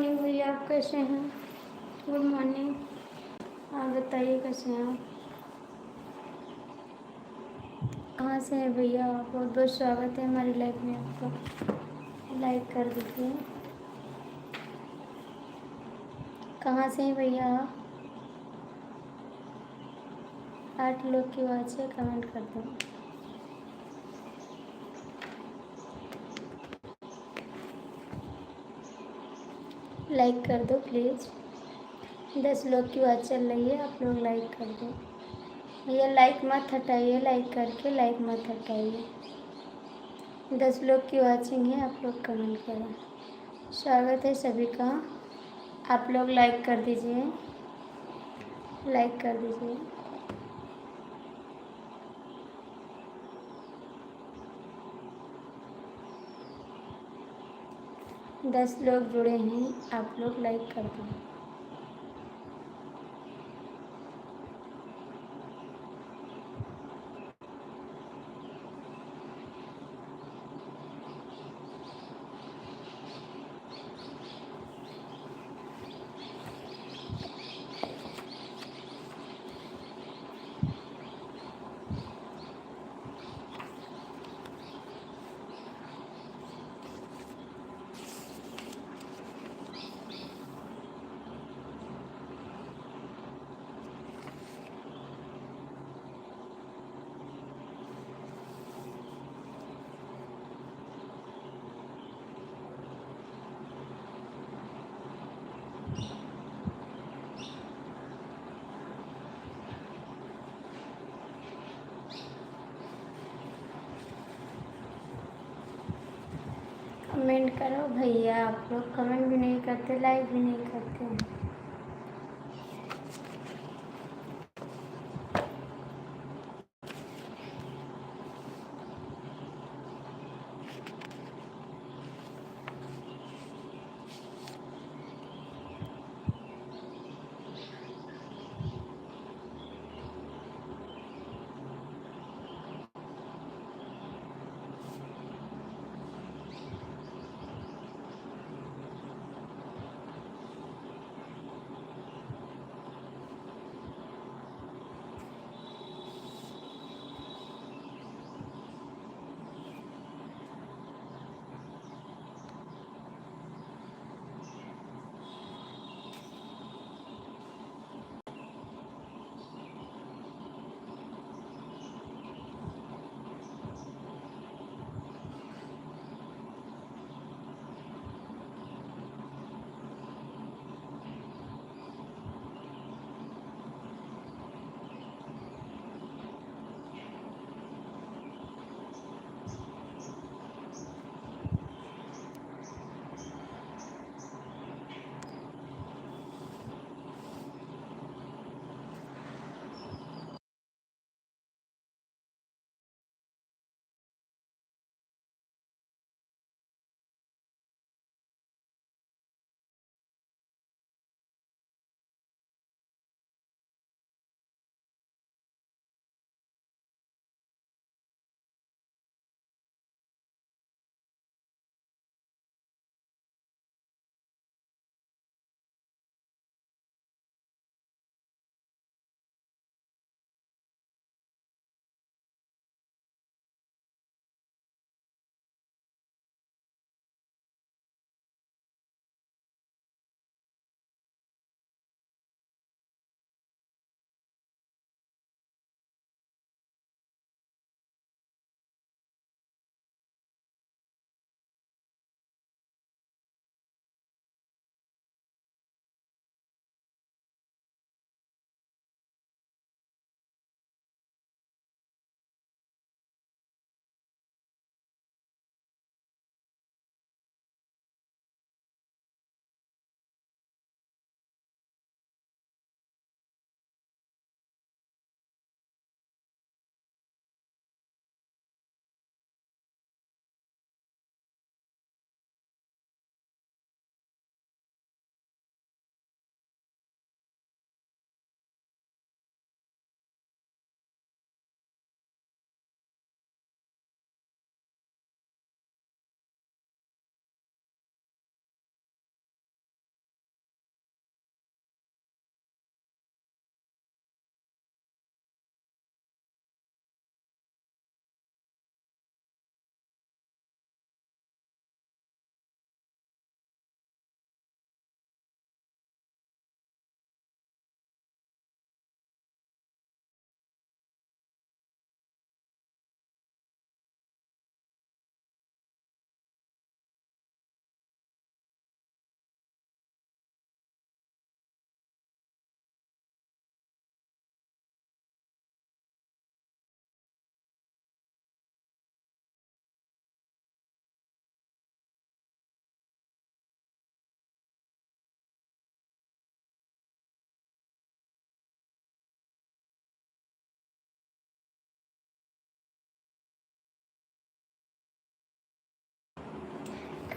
Morning भैया, आप कैसे हैं? Good morning. आप बताइए कैसे हैं आप? कहाँ से हैं भैया? बहुत बहुत स्वागत है हमारी लाइफ में आपका। लाइक कर दीजिए। कहाँ से हैं भैया आप? 8 लोग की आवाज़ है, कमेंट कर दो। लाइक कर दो प्लीज़। 10 लोग की बात चल रही है, आप लोग लाइक कर दो भैया। लाइक मत हटाइए, लाइक करके लाइक मत हटाइए। 10 लोग की वॉचिंग है, आप लोग कमेंट करें। स्वागत है सभी का। आप लोग लाइक कर दीजिए, लाइक कर दीजिए। 10 लोग जुड़े हैं, आप लोग लाइक कर दो। कमेंट करो भैया, आप लोग कमेंट भी नहीं करते, लाइक भी नहीं करते।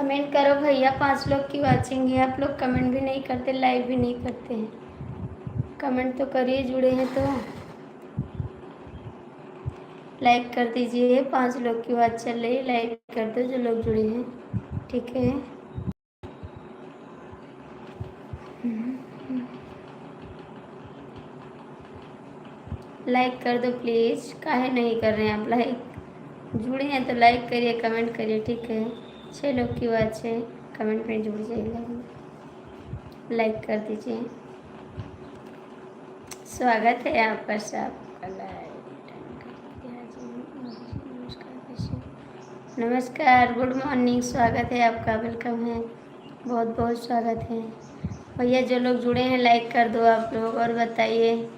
कमेंट करो भैया, 5 लोग की वाचिंग है, आप लोग कमेंट भी नहीं करते, लाइक भी नहीं करते हैं। कमेंट तो करिए, जुड़े हैं तो लाइक कर दीजिए। 5 लोग की बात चल रही है, लाइक कर दो जो लोग जुड़े हैं, ठीक है। लाइक कर दो प्लीज़, काहे नहीं कर रहे हैं आप लाइक? जुड़े हैं तो लाइक करिए, कमेंट करिए, ठीक है। 6 लोग की बात है, कमेंट में जुड़ जाइए, लाइक कर दीजिए। स्वागत है आपका सबका। नमस्कार, गुड मॉर्निंग, स्वागत है आपका, वेलकम है, बहुत बहुत स्वागत है भैया। जो लोग जुड़े हैं लाइक कर दो आप लोग। और बताइए,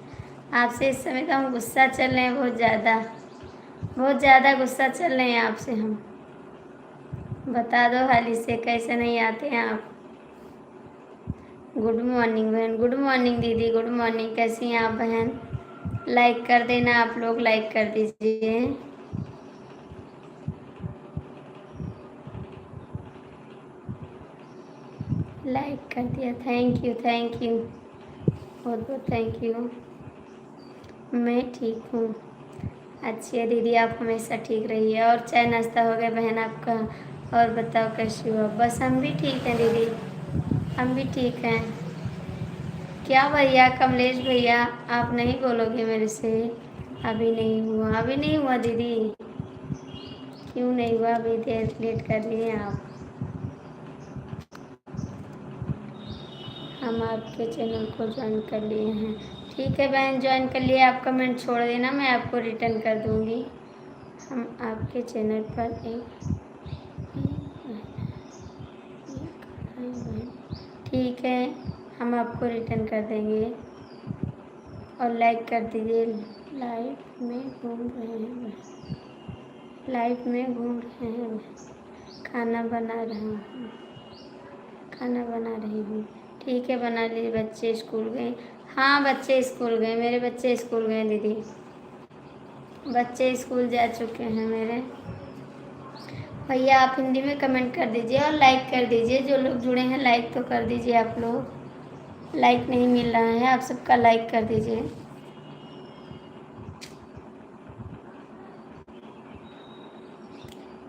आपसे इस समय तो हम गुस्सा चल रहे हैं, बहुत ज़्यादा गुस्सा चल रहे हैं आपसे हम। बता दो हाल से, कैसे नहीं आते हैं आप? गुड मॉर्निंग बहन, गुड मॉर्निंग दीदी, गुड मॉर्निंग, कैसी हैं आप बहन? लाइक कर देना आप लोग, लाइक कर दीजिए। लाइक कर दिया, थैंक यू, थैंक यू, बहुत बहुत थैंक यू। मैं ठीक हूँ। अच्छी है दीदी, आप हमेशा ठीक रहिए। और चाय नाश्ता हो गया बहन आपका? और बताओ कैसी हो? बस हम भी ठीक हैं दीदी, हम भी ठीक हैं। क्या भैया, कमलेश भैया, आप नहीं बोलोगे मेरे से? अभी नहीं हुआ, अभी नहीं हुआ दीदी? क्यों नहीं हुआ? अभी देर लेट कर लिए आप। हम आपके चैनल को ज्वाइन कर लिए हैं, ठीक है बहन, ज्वाइन कर लिए। आप कमेंट छोड़ देना, मैं आपको रिटर्न कर दूँगी। हम आपके चैनल पर ठीक है, हम आपको रिटर्न कर देंगे। और लाइक कर दीजिए। लाइफ में घूम रहे हैं, लाइफ में घूम रहे हैं, खाना बना रहा हूँ, खाना बना रही हूँ, ठीक है बना लीजिए। बच्चे स्कूल गए? हाँ बच्चे स्कूल गए, मेरे बच्चे स्कूल गए दीदी, बच्चे स्कूल जा चुके हैं मेरे। भैया आप हिंदी में कमेंट कर दीजिए और लाइक कर दीजिए। जो लोग जुड़े हैं लाइक तो कर दीजिए आप लोग। लाइक नहीं मिल रहा है, आप सबका लाइक कर दीजिए।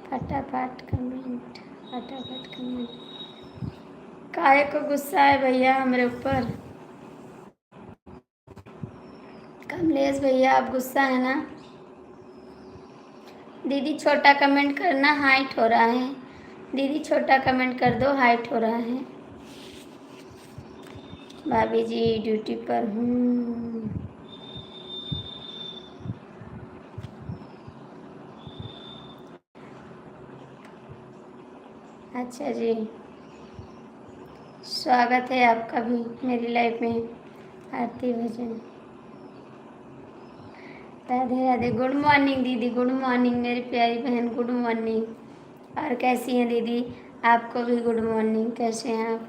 फटाफट कमेंट, फटाफट कमेंट। काहे को गुस्सा है भैया हमारे ऊपर? कमलेश भैया आप गुस्सा है ना? दीदी छोटा कमेंट करना, हाइट हो रहा है। दीदी छोटा कमेंट कर दो, हाइट हो रहा है। भाभी जी ड्यूटी पर हूँ। अच्छा जी, स्वागत है आपका भी मेरी लाइफ में। आरती भजन, राधे राधे। गुड मॉर्निंग दीदी, गुड मॉर्निंग मेरी प्यारी बहन, गुड मॉर्निंग। और कैसी हैं दीदी? आपको भी गुड मॉर्निंग, कैसे हैं आप?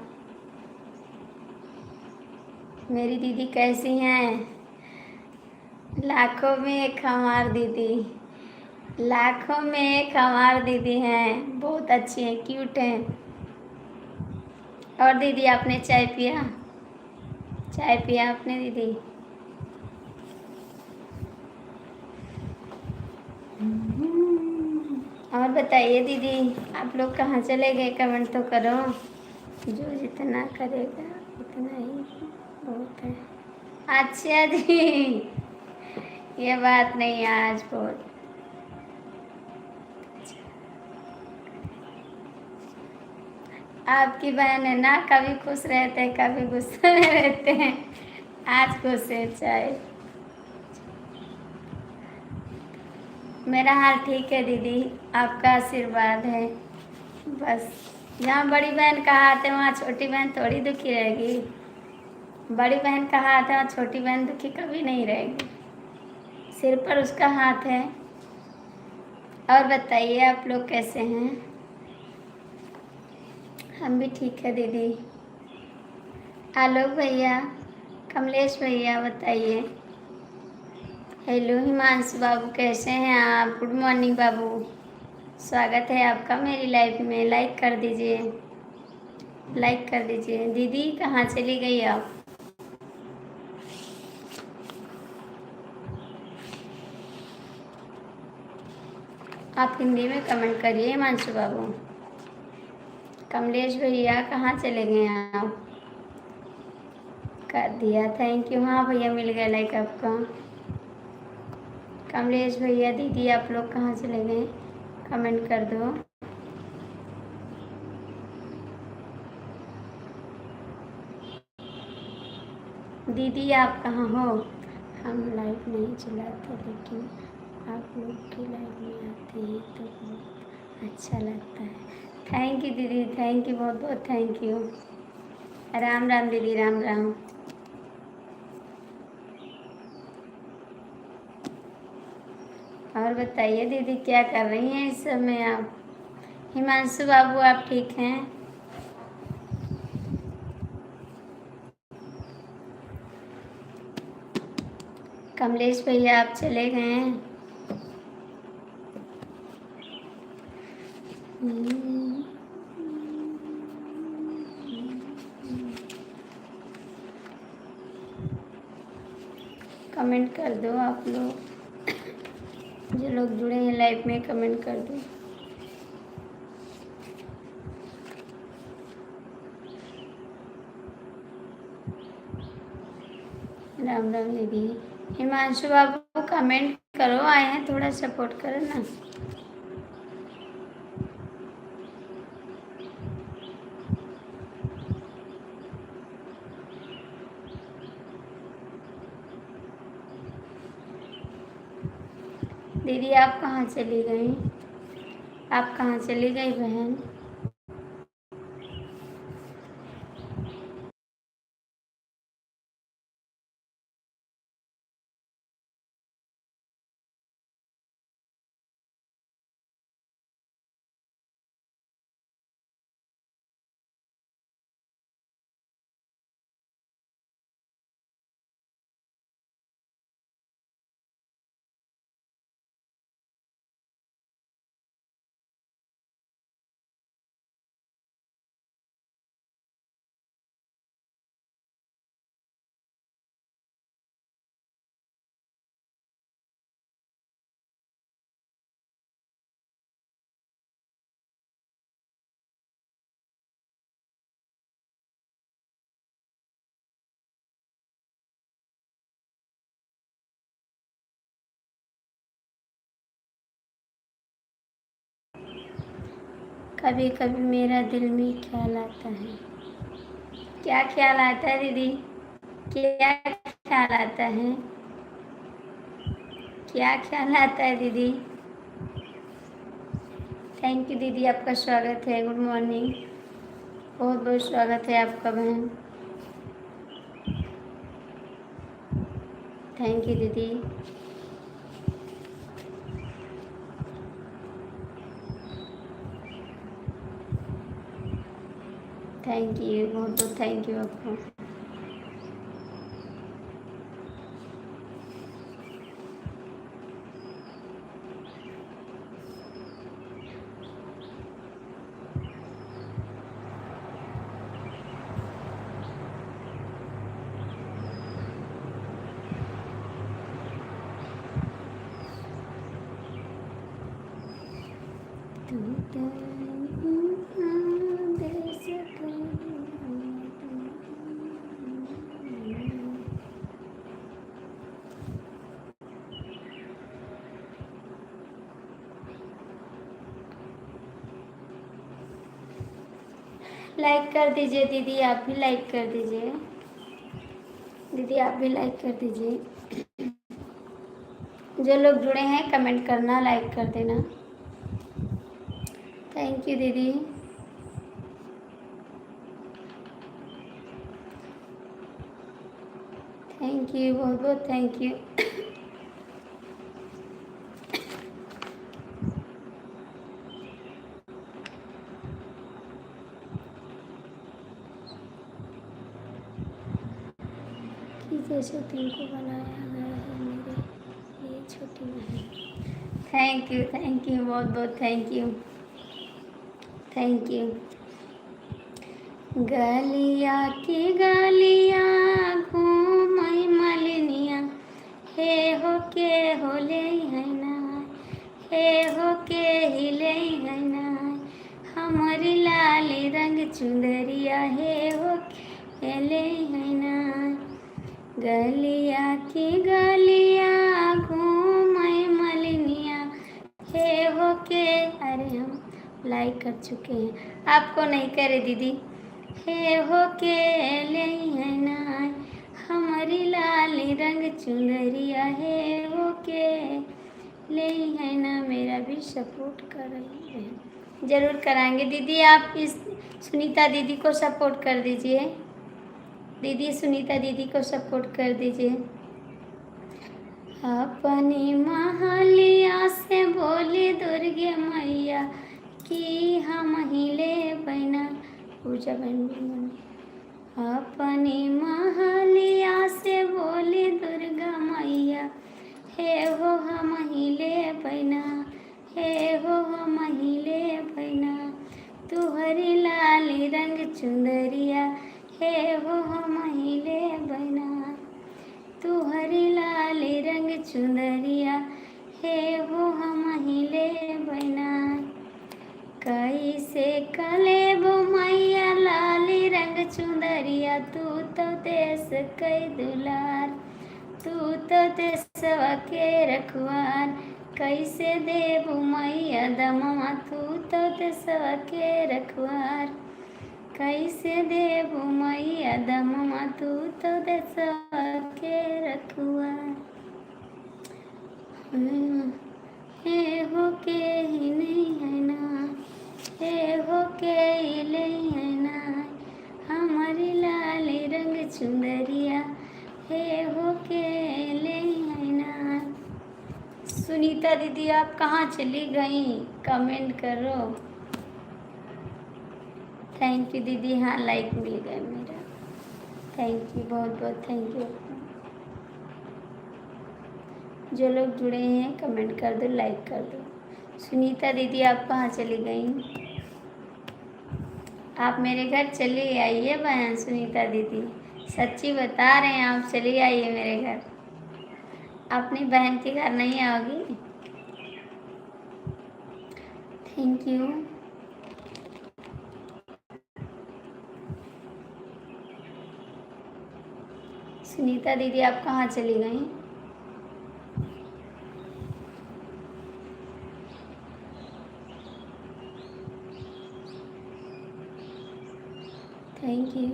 मेरी दीदी कैसी हैं? लाखों में एक हमार दीदी, लाखों में एक हमार दीदी हैं, बहुत अच्छी हैं, क्यूट हैं। और दीदी आपने चाय पिया? चाय पिया आपने दीदी? और बताइए दीदी, आप लोग कहाँ चले गए? कमेंट तो करो, जो जितना करेगा उतना ही बहुत है। अच्छा जी, ये बात नहीं है आज बहुत। आपकी बहन है ना, कभी खुश रहते हैं कभी गुस्से में रहते हैं। आज खुश है चाहे। मेरा हाल ठीक है दीदी, आपका आशीर्वाद है बस। जहाँ बड़ी बहन का हाथ है वहाँ छोटी बहन थोड़ी दुखी रहेगी। बड़ी बहन का हाथ है वहाँ छोटी बहन दुखी कभी नहीं रहेगी, सिर पर उसका हाथ है। और बताइए आप लोग कैसे हैं? हम भी ठीक है दीदी। आलोक भैया, कमलेश भैया बताइए। हेलो हिमांशु बाबू, कैसे हैं आप? गुड मॉर्निंग बाबू, स्वागत है आपका मेरी लाइफ में। लाइक कर दीजिए, लाइक कर दीजिए। दीदी कहाँ चली गई आप? आप हिंदी में कमेंट करिए हिमांशु बाबू। कमलेश भैया कहाँ चले गए आप? कर दिया, थैंक यू। हाँ भैया मिल गया लाइक आपका। कमलेश भैया दीदी आप लोग कहाँ चले गए? कमेंट कर दो। दीदी आप कहाँ हो? हम लाइव नहीं चलाते लेकिन आप लोग की लाइव में आते हैं तो बहुत अच्छा लगता है। थैंक यू दीदी, थैंक यू, बहुत बहुत थैंक यू। राम राम दीदी, राम राम। और बताइए दीदी क्या कर रही हैं इस समय आप? हिमांशु बाबू आप ठीक हैं? कमलेश भैया आप चले गए हैं? कमेंट कर दो आप लोग, जो लोग जुड़े हैं लाइव में कमेंट कर दो। राम राम दीदी। हिमांशु बाबू कमेंट करो, आए हैं थोड़ा सपोर्ट करो ना। दीदी आप कहाँ चली गई? आप कहाँ चली गई बहन? कभी कभी मेरा दिल में ख्याल आता है। क्या ख्याल आता है दीदी? क्या ख्याल आता है? क्या ख्याल आता है दीदी? थैंक यू दीदी, आपका स्वागत है। गुड मॉर्निंग, बहुत बहुत स्वागत है आपका बहन। थैंक यू दीदी। थैंक यू, बहुत बहुत थैंक यू आपको। लाइक कर दीजिए दीदी, आप भी लाइक कर दीजिए। दीदी आप भी लाइक कर दीजिए। जो लोग जुड़े हैं कमेंट करना, लाइक कर देना। थैंक यू दीदी। थैंक यू, बहुत बहुत थैंक यू। कि जैसे तुमको बनाया गया है मेरे लिए छोटी बहन। थैंक यू, बहुत बहुत थैंक यू, थैंक यू। गलिया की गलिया घूमई मलिनिया, हे हो के होले है ना, हे हो के हिले है ना, हमारी लाली रंग चुंदरिया, हे हो के हिले है ना। गलिया की गलिया घूमई मलिनिया, हे हो के, अरे हम लाइक कर चुके हैं, आपको नहीं करे दीदी। हे हो के ले है ना, हमारी लाली रंग चुनरिया, हे हो के ले है ना। मेरा भी सपोर्ट कर रही है, ज़रूर कराएंगे दीदी। आप इस सुनीता दीदी को सपोर्ट कर दीजिए, दीदी सुनीता दीदी को सपोर्ट कर दीजिए। अपनी महलिया से बोली दुर्गे मैया कि हम हिले बना, पूजा बहन भी। अपनी महलिया से बोली दुर्गा मैया, हे हो हम हिले बना, हे हो हम हिले बना, तुहरी लाली रंग चुंदरिया, हे हो हम हिले बना, तुहरी लाली रंग चुंदरिया, हे हो हम हिले बना। कैसे कलेबो मैया लाली रंग चुंदरिया, तू तो देश कई दुलार, तू तो देशवा के रखवार, कैसे देबू मैया दमवा, तू तो देशवा के रखवार, कैसे देबू मैया दमवा, तू तो देशवा के रखवार। हे हो के ही नहीं है ना, हे हो के ही नहीं है ना, हमारी लाली रंग चुंदरिया, हे हो के ले है ना। सुनीता दीदी आप कहाँ चली गई, कमेंट करो। थैंक यू दीदी, हाँ लाइक मिल गया मेरा, थैंक यू, बहुत बहुत थैंक यू। जो लोग जुड़े हैं कमेंट कर दो, लाइक कर दो। सुनीता दीदी आप कहाँ चली गई, आप मेरे घर चली आइए बहन सुनीता दीदी, सच्ची बता रहे हैं, आप चली आइए मेरे घर, अपनी बहन के घर नहीं आओगी। Thank you. सुनीता दीदी आप कहाँ चली गई, थैंक यू।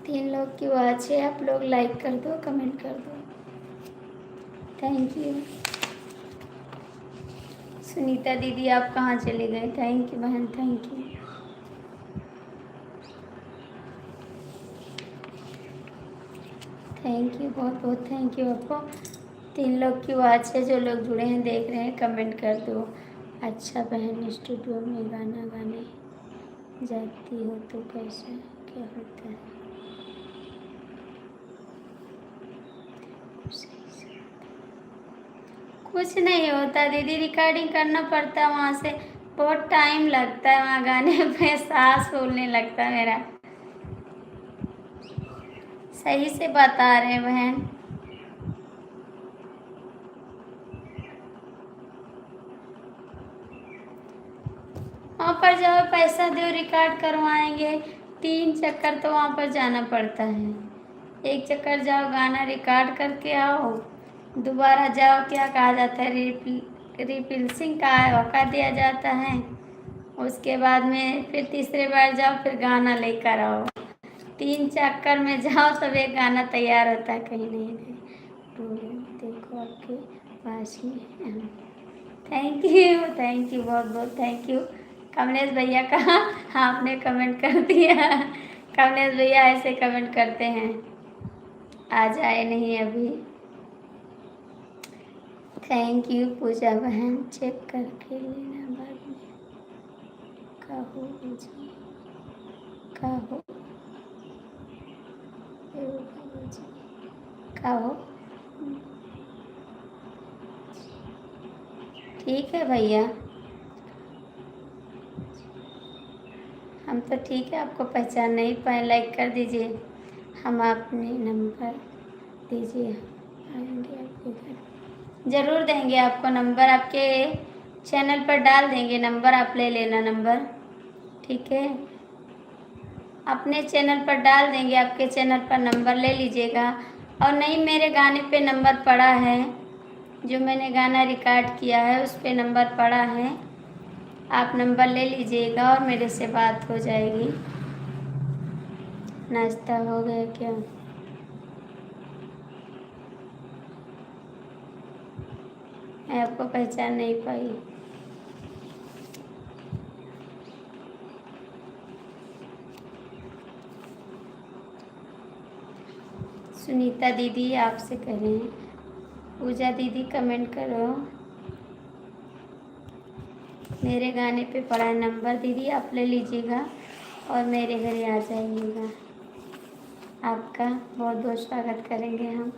3 लोग की आवाज़ है, आप लोग लाइक कर दो, कमेंट कर दो, थैंक यू। सुनीता दीदी आप कहाँ चले गए, थैंक यू बहन, थैंक यू। थैंक यू, बहुत बहुत थैंक यू आपको। 3 लोग की आवाज़ है, जो लोग जुड़े हैं देख रहे हैं कमेंट कर दो। अच्छा बहन स्टूडियो में गाना गाने जाती हो तो कैसे क्या होता है, कुछ नहीं होता दीदी, रिकॉर्डिंग करना पड़ता है, वहाँ से बहुत टाइम लगता है, वहाँ गाने पे सांस फूलने लगता है मेरा। सही से बता रहे हैं बहन, वहाँ पर जाओ पैसा दो रिकॉर्ड करवाएंगे, 3 चक्कर तो वहाँ पर जाना पड़ता है। एक चक्कर जाओ गाना रिकॉर्ड करके आओ, दोबारा जाओ क्या कहा जाता है, रिपल्सिंग का मौका दिया जाता है, उसके बाद में फिर तीसरे बार जाओ फिर गाना लेकर आओ, 3 चक्कर में जाओ तब एक गाना तैयार होता है। कहीं नहीं देखो आपके पास ही है। थैंक यू बहुत बहुत थैंक यू। कमलेश भैया का आपने कमेंट कर दिया, कमलेश भैया ऐसे कमेंट करते हैं, आ जाए नहीं अभी। थैंक यू पूजा बहन, चेक करके लेना बाद में, कहो जी कहो, कहो ठीक है भैया, हम तो ठीक है, आपको पहचान नहीं पाए। लाइक कर दीजिए, हम अपने नंबर दीजिए, आएंगे आपके घर। ज़रूर देंगे आपको नंबर, आपके चैनल पर डाल देंगे नंबर, आप ले लेना नंबर, ठीक है। अपने चैनल पर डाल देंगे, आपके चैनल पर नंबर ले लीजिएगा। और नहीं, मेरे गाने पे नंबर पड़ा है, जो मैंने गाना रिकॉर्ड किया है उस पे नंबर पड़ा है, आप नंबर ले लीजिएगा और मेरे से बात हो जाएगी। नाश्ता हो गया क्या? मैं आपको पहचान नहीं पाई। सुनीता दीदी आपसे करें, पूजा दीदी कमेंट करो, मेरे गाने पे पड़ा है नंबर दीदी, आप ले लीजिएगा और मेरे घर आ जाइएगा। आपका बहुत बहुत स्वागत करेंगे हम।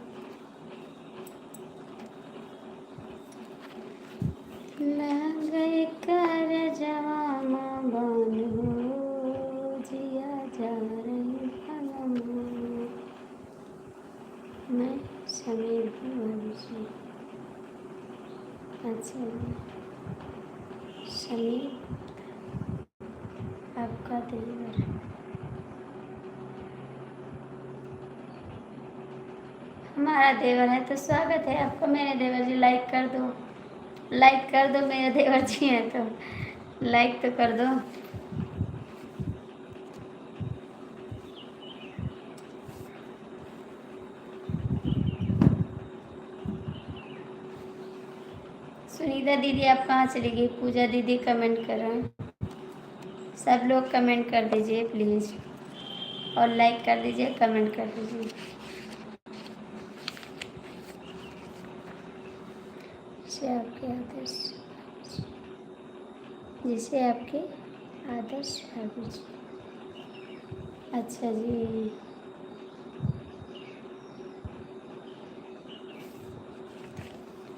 लगे कर जवामा बानो, जिया जा रही पलम। मैं समीर भविष्य, अच्छा समीर आपका देवर, हमारा देवर है तो स्वागत है आपका। मेरे देवर जी लाइक कर दो, लाइक कर दो, मेरे देवर जी हैं तो लाइक तो कर दो। सुनीता दीदी आप कहाँ चली गई? पूजा दीदी कमेंट करें, सब लोग कमेंट कर दीजिए प्लीज़, और लाइक कर दीजिए, कमेंट कर दीजिए। जिसे आपके आदर्श, जिसे आपके आदर्श भाभी जी, अच्छा जी।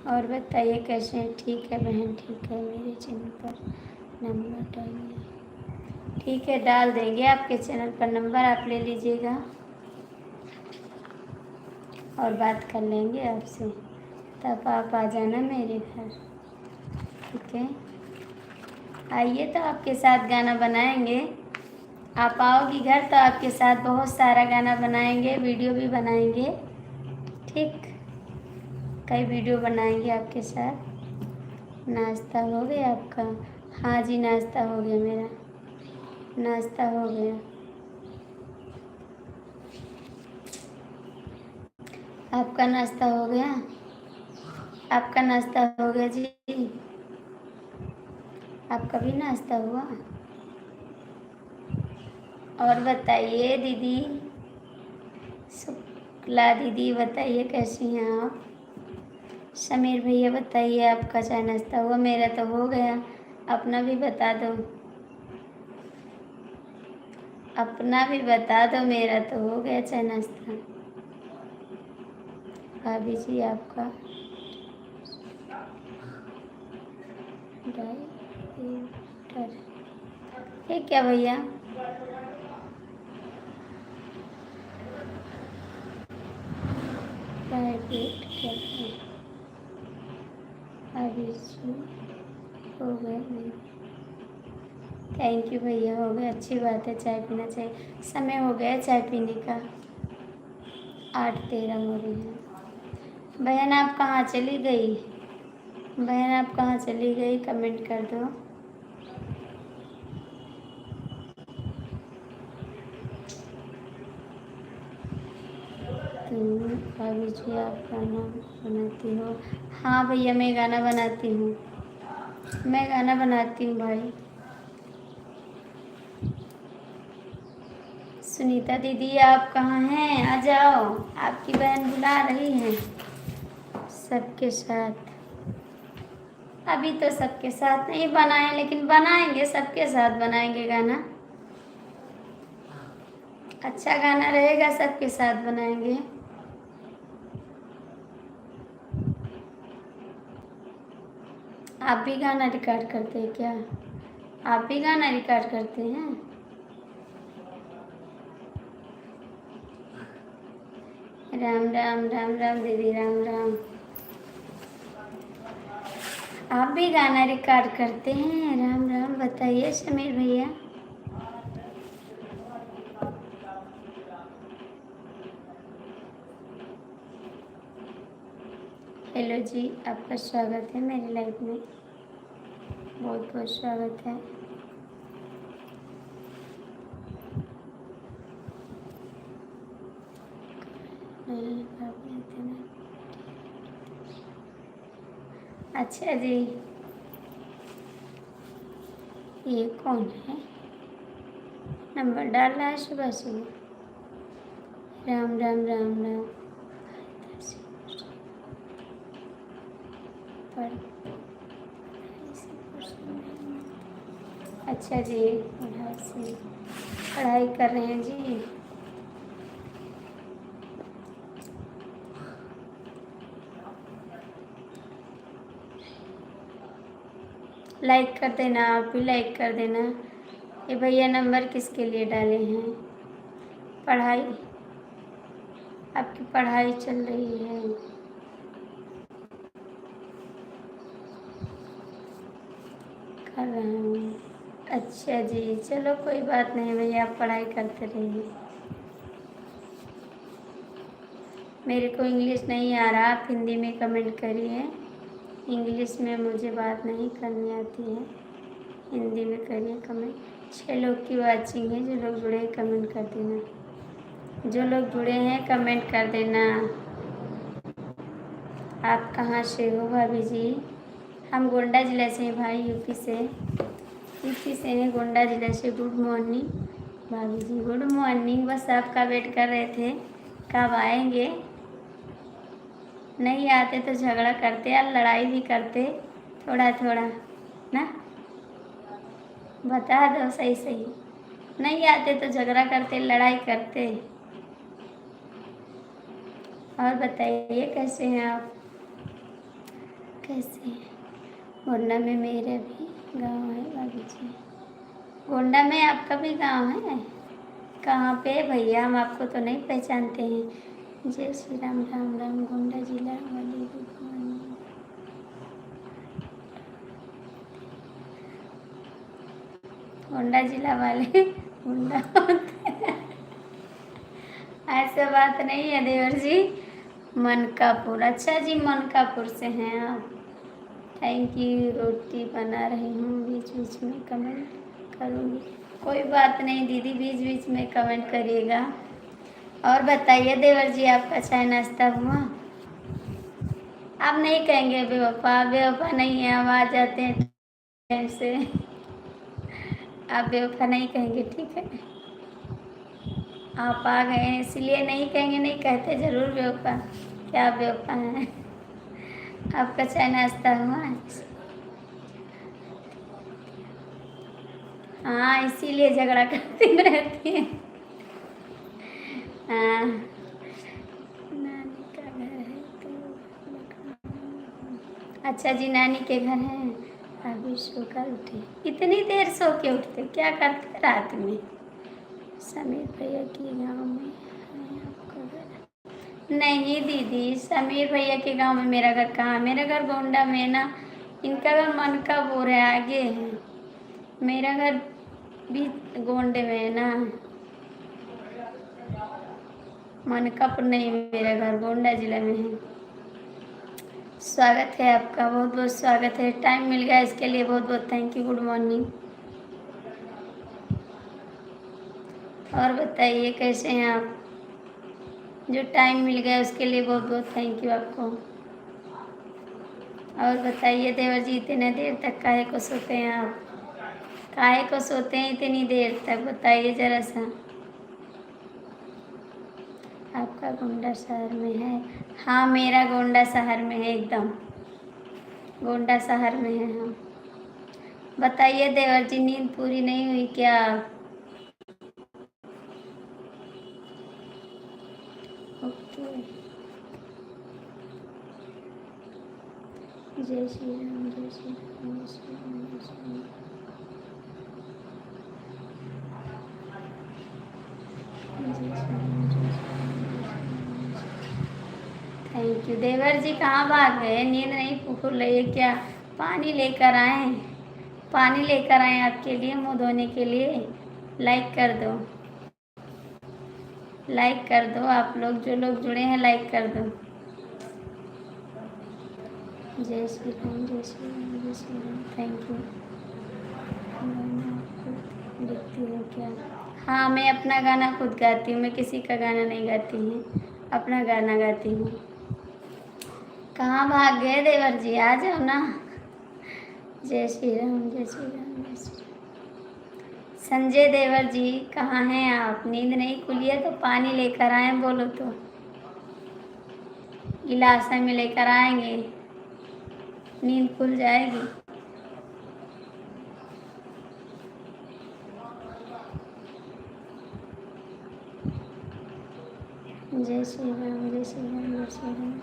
और बताइए कैसे हैं? ठीक है बहन, ठीक है, मेरे चैनल पर नंबर डालिए, ठीक है डाल देंगे आपके चैनल पर नंबर, आप ले लीजिएगा और बात कर लेंगे आपसे, तब आप आ जाना मेरे घर, ठीक है। आइए तो आपके साथ गाना बनाएंगे, आप आओगी घर तो आपके साथ बहुत सारा गाना बनाएंगे, वीडियो भी बनाएंगे, ठीक, कई वीडियो बनाएंगे आपके साथ। नाश्ता हो गया आपका? हाँ जी नाश्ता हो गया, मेरा नाश्ता हो गया। आपका नाश्ता हो गया? आपका नाश्ता हो गया जी? आपका भी नाश्ता हुआ? और बताइए दीदी, शुक्ला दीदी बताइए कैसी हैं आप? समीर भैया बताइए आपका चाय नाश्ता हुआ? मेरा तो हो गया, अपना भी बता दो, अपना भी बता दो, मेरा तो हो गया चाय नाश्ता। भाभी जी आपका डायरेक्टर है क्या भैया? प्राइवेट क्या है? भाभी जी हो गए, थैंक यू भैया, हो गया, अच्छी बात है, चाय पीना चाहिए। समय हो गया चाय पीने का, 8:13 हो रही है। बहन आप कहाँ चली गई? बहन आप कहाँ चली गई? कमेंट कर दो। तुम भाभी जी आप गाना बनाती हो? हाँ भैया मैं गाना बनाती हूँ, मैं गाना बनाती हूँ भाई। सुनीता दीदी आप कहाँ हैं? आ जाओ, आपकी बहन बुला रही है सबके साथ। अभी तो सबके साथ नहीं बनाए, लेकिन बनाएंगे, सबके साथ बनाएंगे गाना, अच्छा गाना रहेगा, सबके साथ बनाएंगे। आप भी गाना रिकॉर्ड करते हैं क्या? आप भी गाना रिकॉर्ड करते हैं? राम राम राम राम दीदी, राम राम। आप भी गाना रिकॉर्ड करते हैं? राम राम। बताइए समीर भैया। हेलो जी, आपका स्वागत है मेरी लाइफ में, बहुत बहुत स्वागत है। अच्छा जी, ये कौन है? नंबर डाल रहा है सुबह सुबह। राम राम राम राम। अच्छा जी, पढ़ाई कर रहे हैं जी। लाइक कर देना, आप भी लाइक कर देना। ये भैया नंबर किसके लिए डाले हैं? पढ़ाई, आपकी पढ़ाई चल रही है। कर रहा हूँ। अच्छा जी, चलो कोई बात नहीं भैया, आप पढ़ाई करते रहिए। मेरे को इंग्लिश नहीं आ रहा, आप हिंदी में कमेंट करिए। इंग्लिश में मुझे बात नहीं करनी आती है, हिंदी में करिए कमेंट। 6 लोग की वाचिंग है, जो लोग जुड़े हैं कमेंट कर देना। जो लोग जुड़े हैं कमेंट कर देना। आप कहाँ से हो भाभी जी? हम गोंडा ज़िला से हैं भाई, यूपी से। यूपी से हैं, गोंडा ज़िला से। गुड मॉर्निंग भाभी जी, गुड मॉर्निंग। बस आपका वेट कर रहे थे, कब आएंगे। नहीं आते तो झगड़ा करते और लड़ाई भी करते थोड़ा थोड़ा ना। बता दो सही सही। नहीं आते तो झगड़ा करते, लड़ाई करते। और बताइए कैसे हैं आप? कैसे हैं? गोंडा में मेरा भी गांव है भाभी जी। गोंडा में आपका भी गांव है? कहाँ पे भैया? हम आपको तो नहीं पहचानते हैं। जय श्री राम, राम राम। गोंडा जिला वाली गोंडा जिला वाले गोंडा होते हैं। ऐसा बात नहीं है देवर जी। मनकापुर, अच्छा जी, मनकापुर से हैं आप। Thank you. रोटी बना रही हूँ, बीच बीच में कमेंट करूँगी। कोई बात नहीं दीदी, बीच बीच में कमेंट करिएगा। और बताइए देवर जी, आपका चाय नाश्ता हुआ? आप नहीं कहेंगे बेवफा, बेवफा नहीं है, हम आ जाते हैं टाइम से। आप बेवफा नहीं कहेंगे, ठीक है? आप आ गए हैं इसलिए नहीं कहेंगे, नहीं कहते जरूर बेवफा। क्या आप बेवफा हैं? आपका चाय नाश्ता हुआ? हाँ, इसीलिए झगड़ा करती रहती है। हाँ, नानी का घर है तो। अच्छा जी, नानी के घर हैं। अभी सोकर उठे? इतनी देर सो के उठते, क्या करते रात में? समीर भैया के गांव में है आपका घर? नहीं दीदी, समीर भैया के गांव में मेरा घर कहाँ? मेरा घर गोंडा में ना। इनका घर मनकापुर है, आगे है। मेरा घर भी गोंडे में है ना। मनकापुर नहीं, मेरा घर गोंडा जिला में है। स्वागत है आपका, बहुत बहुत स्वागत है। टाइम मिल गया इसके लिए बहुत बहुत थैंक यू। Good morning. और बताइए कैसे हैं आप? जो टाइम मिल गया उसके लिए बहुत बहुत थैंक यू आपको। और बताइए देवर जी, इतने देर तक काहे को सोते हैं आप? काहे को सोते हैं इतनी देर तक, बताइए ज़रा सा। आपका गोंडा शहर में है? हाँ, मेरा गोंडा शहर में है, एकदम गोंडा शहर में है हम। बताइए देवर जी, नींद पूरी नहीं हुई क्या? ओके। जय श्री राम, जय श्री राम, जय श्री राम, जय श्री राम। Thank you. देवर जी कहाँ भाग गए? नींद नहीं खुल रही है क्या? पानी लेकर आए, पानी लेकर आए आपके लिए, मुंह धोने के लिए। लाइक कर दो, लाइक कर दो आप लोग, जो लोग जुड़े हैं लाइक कर दो। जय श्री राम, जय श्री राम, जय श्री राम। Thank you. लिखती हूँ क्या? हाँ, मैं अपना गाना खुद गाती हूँ, मैं किसी का गाना नहीं गाती हूँ, अपना गाना गाती हूँ। कहाँ भाग गए देवर जी? आ जाओ ना। जय श्री राम, जय श्री राम, जय श्री राम। संजय देवर जी कहाँ हैं आप? नींद नहीं खुली है तो पानी लेकर आए, बोलो तो गिलास में लेकर आएंगे, नींद खुल जाएगी। जय श्री राम, जय श्री राम, जय श्री राम।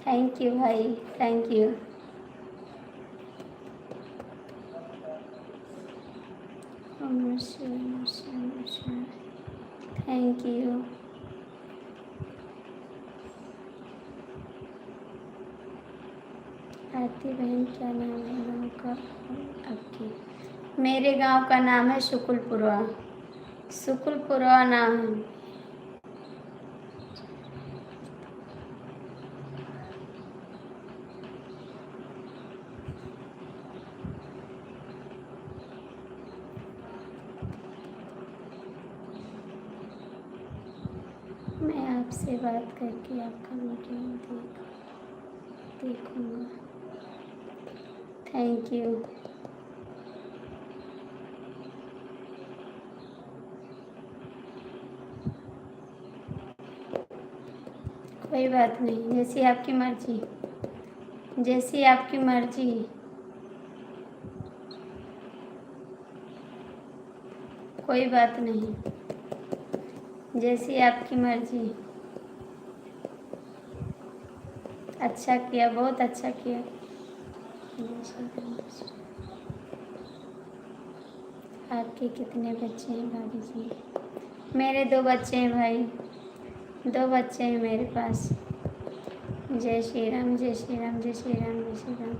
थैंक यू भाई, thank you. Thank you. Aarti बहन क्या नाम है गाँव का आपके? मेरे गांव का नाम है शुकुलपुरा, शुकुलपुरा नाम है। मैं आपसे बात करके आपका वीडियो देखूँगा। Thank you. कोई बात नहीं, जैसी आपकी मर्जी, जैसी आपकी मर्जी। कोई बात नहीं, जैसी आपकी मर्जी। अच्छा किया, बहुत अच्छा किया। आपके कितने बच्चे हैं भाभी जी? मेरे 2 बच्चे हैं भाई, 2 बच्चे हैं मेरे पास। जय श्री राम, जय श्री राम, जय श्री राम, जय श्री राम।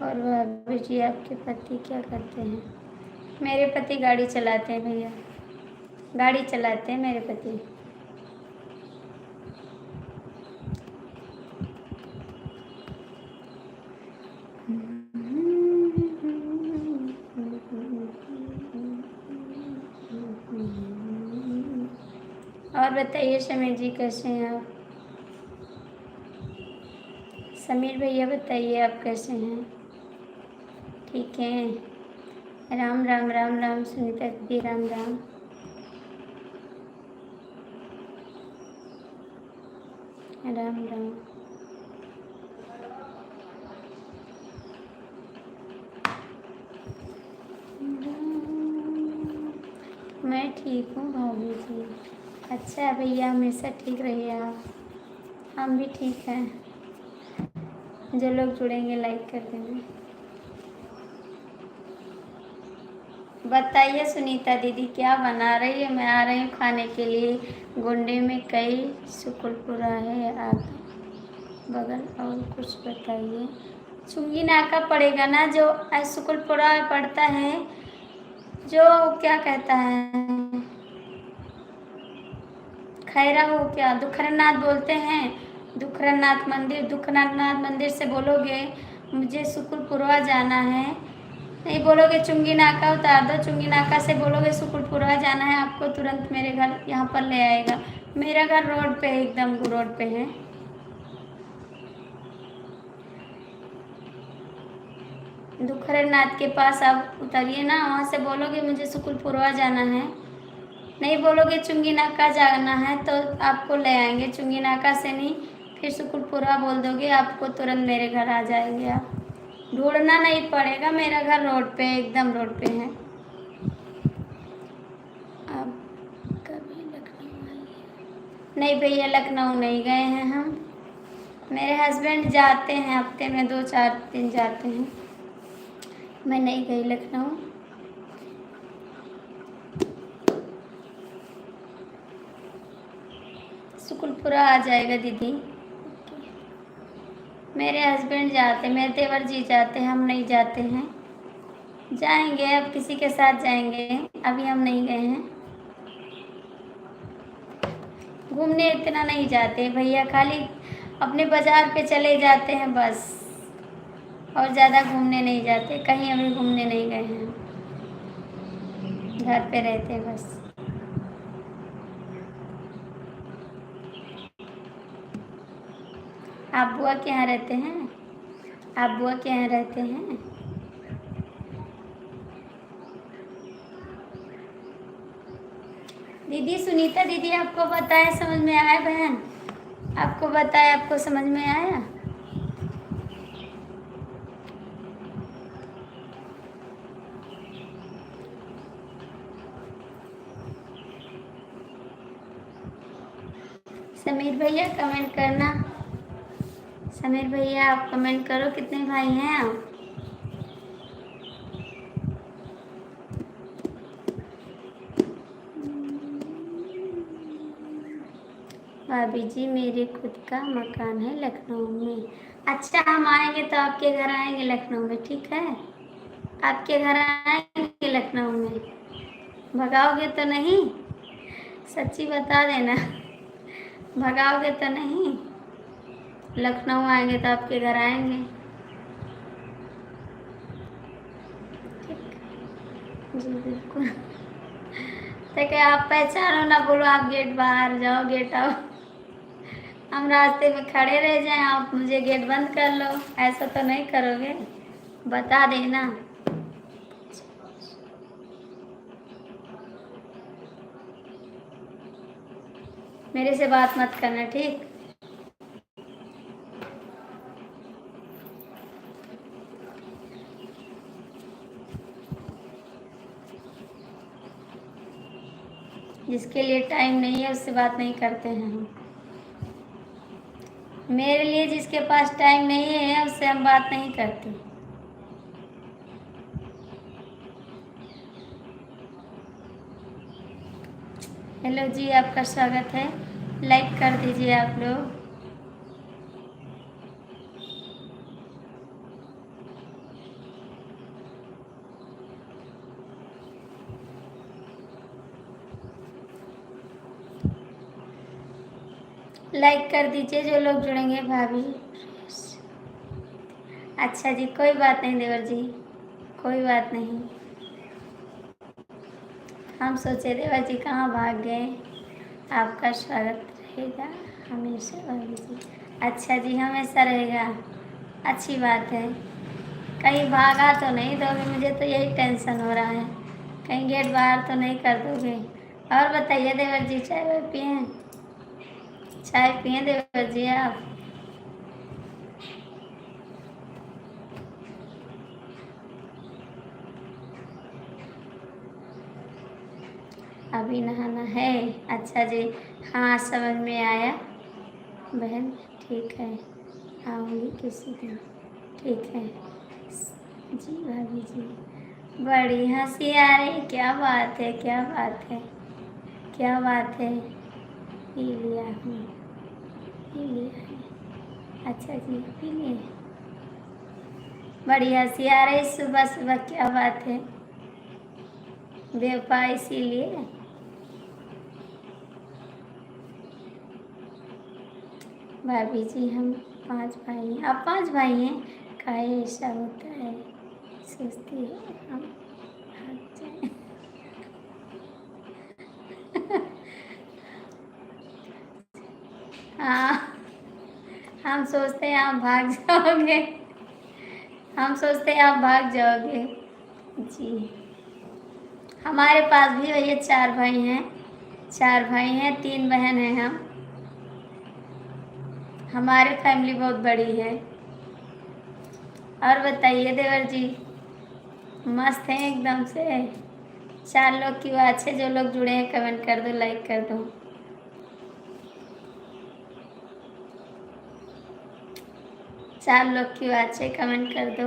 और भाभी जी आपके पति क्या करते हैं? मेरे पति गाड़ी चलाते हैं भैया, गाड़ी चलाते हैं मेरे पति। और बताइए समीर जी कैसे हैं आप? समीर भैया बताइए आप कैसे हैं? ठीक हैं? राम राम, राम राम। सुनीता दीदी राम राम। राम राम। मैं ठीक हूँ भाभी जी। अच्छा भैया, हमेशा ठीक रहिए आप। हम भी ठीक हैं। जो लोग जुड़ेंगे लाइक कर देंगे। बताइए सुनीता दीदी क्या बना रही है? मैं आ रही हूँ खाने के लिए। गुंडे में कई शुकुलपुरा है आगे बगल, और कुछ बताइए। चुंगी नाका पड़ेगा ना, जो शुकुलपुरा पड़ता है, जो क्या कहता है, खैरा हो क्या, दुखरनाथ बोलते हैं, दुखरनाथ मंदिर। दुखरनाथ मंदिर से बोलोगे मुझे शुकुलपुरा जाना है, नहीं बोलोगे चुंगी नाका उतार दो, चुंगी नाका से बोलोगे शुकुलपुरा जाना है, आपको तुरंत मेरे घर यहाँ पर ले आएगा। मेरा घर रोड पे है, एकदम रोड पे है। दुखहर नाथ के पास आप उतरिए ना, वहाँ से बोलोगे मुझे सुकुलपुरवा जाना है, नहीं बोलोगे चुंगी नाका जाना है तो आपको ले आएंगे। चुंगी नाका से नहीं, फिर सुकुलपुरवा बोल दोगे, आपको तुरंत मेरे घर आ जाएंगे। आप ढूंढना नहीं पड़ेगा, मेरा घर रोड पे, एकदम रोड पे है। आप कभी लखनऊ आइए? नहीं भैया, लखनऊ नहीं गए हैं हम। मेरे हस्बैंड जाते हैं, हफ्ते में 2-4 दिन जाते हैं। मैं नहीं गई लखनऊ। सुकुलपुरा आ जाएगा दीदी। मेरे हस्बैंड जाते, मेरे देवर जी जाते, हम नहीं जाते हैं। जाएंगे, अब किसी के साथ जाएंगे, अभी हम नहीं गए हैं। घूमने इतना नहीं जाते भैया, खाली अपने बाजार पे चले जाते हैं बस, और ज़्यादा घूमने नहीं जाते। कहीं अभी घूमने नहीं गए हैं, घर पे रहते हैं बस। आप बुआ के यहाँ रहते हैं? आप बुआ के यहाँ रहते हैं? दीदी सुनीता दीदी, आपको बताया, समझ में आया बहन? आपको बताया, आपको समझ में आया? समीर भैया कमेंट करना। समीर भैया आप कमेंट करो, कितने भाई हैं आप? भाभी जी, मेरे खुद का मकान है लखनऊ में। अच्छा, हम आएंगे तो आपके घर आएंगे लखनऊ में, ठीक है? आपके घर आएंगे लखनऊ में। भगाओगे तो नहीं? सच्ची बता देना, भगाओगे तो नहीं? लखनऊ आएंगे तो आपके घर आएंगे, ठीक? जी बिल्कुल। तो क्या आप पहचानो ना, बोलो आप गेट बाहर जाओ, गेट आओ, हम रास्ते में खड़े रह जाएं, आप मुझे गेट बंद कर लो, ऐसा तो नहीं करोगे? बता देना। मेरे से बात मत करना, ठीक? जिसके लिए टाइम नहीं है उससे बात नहीं करते हैं हम। मेरे लिए जिसके पास टाइम नहीं है उससे हम बात नहीं करते। हेलो जी, आपका स्वागत है। लाइक कर दीजिए आप लोग। लाइक कर दीजिए जो लोग जुड़ेंगे। भाभी, अच्छा जी, कोई बात नहीं देवर जी, कोई बात नहीं। हम सोचे देवर जी कहाँ भाग गए। आपका स्वागत रहेगा हमेशा भाभी जी। अच्छा जी, हमेशा रहेगा, अच्छी बात है। कहीं भागा तो नहीं दोगे? मुझे तो यही टेंशन हो रहा है, कहीं गेट बाहर तो नहीं कर दोगे? और बताइए देवर जी, चाय वाय पिए? चाय पिए देवर जी आप? अभी नहाना है? अच्छा जी, हाँ समझ में आया बहन, ठीक है, आऊँगी किसी दिन, ठीक है जी भाभी जी। बड़ी हंसी आ रही, क्या बात है, क्या बात है, क्या बात है? पी लिया हूँ, पी लिया है। अच्छा जी, पी लिए? बड़ी हंसी आ रही सुबह सुबह, क्या बात है? बेवफा इसीलिए? भाभी जी हम 5 भाई हैं। आप 5 भाई हैं? काहे ऐसा होता है? सोचती है हम भाग जाएं। हाँ, हम सोचते हैं आप भाग जाओगे, हम सोचते हैं आप भाग जाओगे जी। हमारे पास भी भैया 4 भाई हैं, 4 भाई हैं, 3 बहन हैं हम। हमारी फैमिली बहुत बड़ी है। और बताइए देवर जी, मस्त हैं एकदम से। 4 लोग की बात है, जो लोग जुड़े हैं कमेंट कर दो, लाइक कर दो। चार लोग की बात है, कमेंट कर दो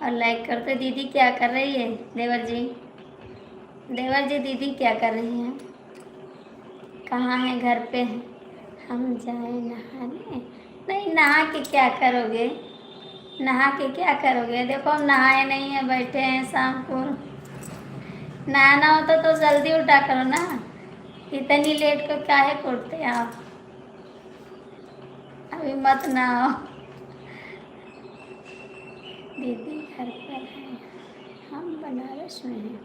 और लाइक कर दो। दीदी क्या कर रही है देवर जी? देवर जी दीदी क्या कर रही हैं? कहाँ हैं? घर पे हैं? हम जाए नहाने? नहीं, नहा के क्या करोगे? नहा के क्या करोगे? देखो हम नहाए नहीं हैं, बैठे हैं शाम को। नहाना होता तो जल्दी उठा करो ना, इतनी लेट को काहे को उठते आप? अभी मत नहाओ। दीदी घर पर है, हम बनारस में हैं।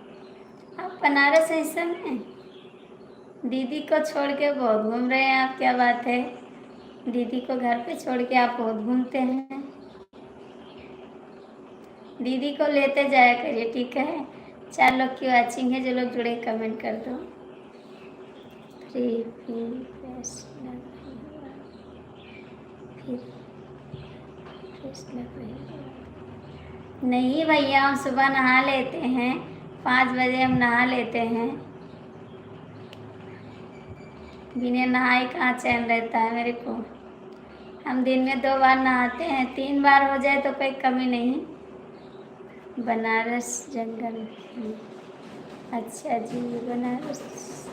आप बनारस हैं इस समय? दीदी को छोड़ के बहुत घूम रहे हैं आप, क्या बात है? दीदी को घर पे छोड़ के आप बहुत घूमते हैं। दीदी को लेते जाया करिए, ठीक है? 4 लोग की वाचिंग है, जो लोग जुड़े कमेंट कर दो। नहीं भैया, हम सुबह नहा लेते हैं, 5 बजे हम नहा लेते हैं। बिना नहाए कहाँ चैन रहता है मेरे को। हम दिन में 2 बार नहाते हैं, 3 बार हो जाए तो कोई कमी नहीं। बनारस जंगल में। अच्छा जी, बनारस।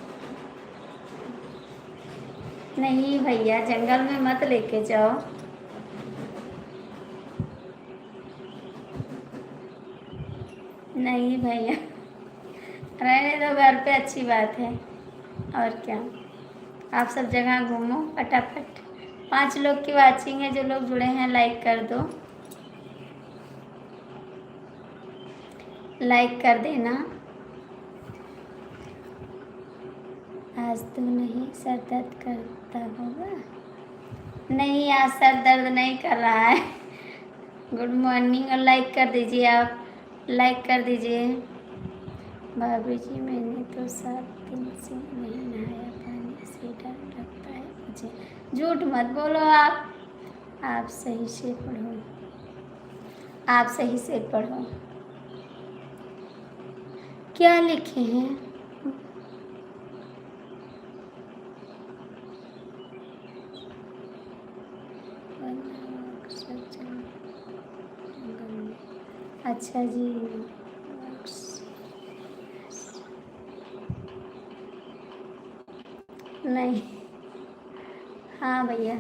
नहीं भैया, जंगल में मत लेके जाओ। नहीं भैया, रहने दो घर पे, अच्छी बात है। और क्या, आप सब जगह घूमो फटाफट। 5 लोग की वाचिंग है, जो लोग जुड़े हैं लाइक कर दो, लाइक कर देना। आज तो नहीं, सर दर्द करता होगा? नहीं, आज सर दर्द नहीं कर रहा है। गुड मॉर्निंग, और लाइक कर दीजिए, आप लाइक कर दीजिए। भाभी जी, मैंने तो 7 दिन से नहीं नहाया, पानी से डर लगता है मुझे। झूठ मत बोलो आप सही से पढ़ो, आप सही से पढ़ो। क्या लिखे हैं? अच्छा जी, नहीं। हाँ भैया,